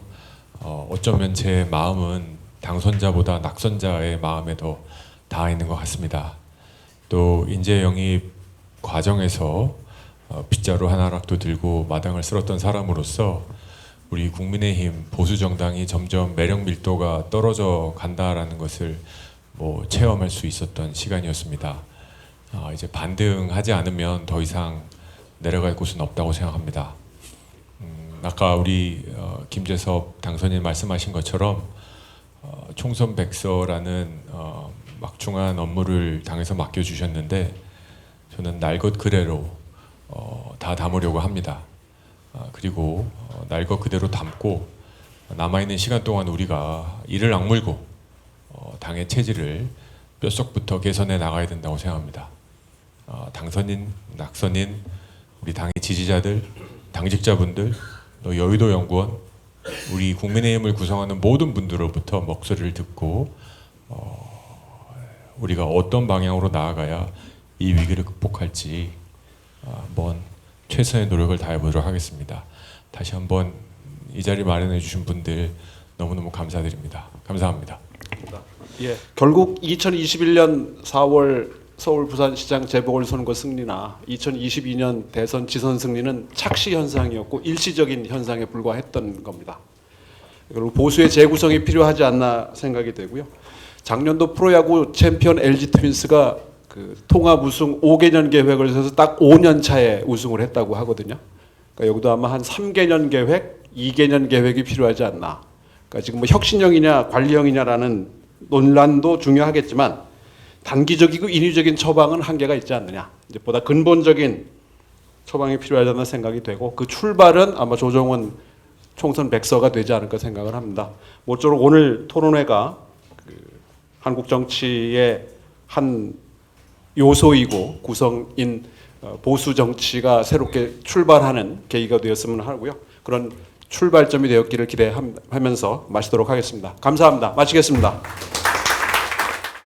어쩌면 제 마음은 당선자보다 낙선자의 마음에 더 닿아 있는 것 같습니다. 또 인재 영입 과정에서 빗자루 한 하락도 들고 마당을 쓸었던 사람으로서 우리 국민의힘 보수 정당이 점점 매력 밀도가 떨어져 간다라는 것을 뭐 체험할 수 있었던 시간이었습니다. 이제 반등하지 않으면 더 이상 내려갈 곳은 없다고 생각합니다. 아까 우리 김재섭 당선인 말씀하신 것처럼 총선 백서라는 막중한 업무를 당에서 맡겨주셨는데, 저는 날 것 그대로 다 담으려고 합니다. 그리고 날 것 그대로 담고 남아있는 시간 동안 우리가 이를 악물고 당의 체질을 뼛속부터 개선해 나가야 된다고 생각합니다. 당선인, 낙선인, 우리 당의 지지자들, 당직자분들, 또 여의도 연구원, 우리 국민의힘을 구성하는 모든 분들로부터 목소리를 듣고 우리가 어떤 방향으로 나아가야 이 위기를 극복할지 한번 최선의 노력을 다해보도록 하겠습니다. 다시 한번 이 자리 마련해 주신 분들 너무너무 감사드립니다. 감사합니다. 예, 결국 2021년 4월 서울 부산시장 재보궐선거 승리나 2022년 대선 지선 승리는 착시 현상이었고 일시적인 현상에 불과했던 겁니다. 그리고 보수의 재구성이 필요하지 않나 생각이 되고요. 작년도 프로야구 챔피언 LG 트윈스가 그 통합 우승 5개년 계획을 세워서 딱 5년 차에 우승을 했다고 하거든요. 그러니까 여기도 아마 한 3개년 계획, 2개년 계획이 필요하지 않나. 그러니까 지금 뭐 혁신형이냐 관리형이냐라는 논란도 중요하겠지만 단기적이고 인위적인 처방은 한계가 있지 않느냐. 이제 보다 근본적인 처방이 필요하지 않나 생각이 되고 그 출발은 아마 조정원 총선 백서가 되지 않을까 생각을 합니다. 모쪼록 오늘 토론회가 한국 정치의 한 요소이고 구성인 보수 정치가 새롭게 출발하는 계기가 되었으면 하고요. 그런 출발점이 되었기를 기대하면서 마치도록 하겠습니다. 감사합니다. 마치겠습니다.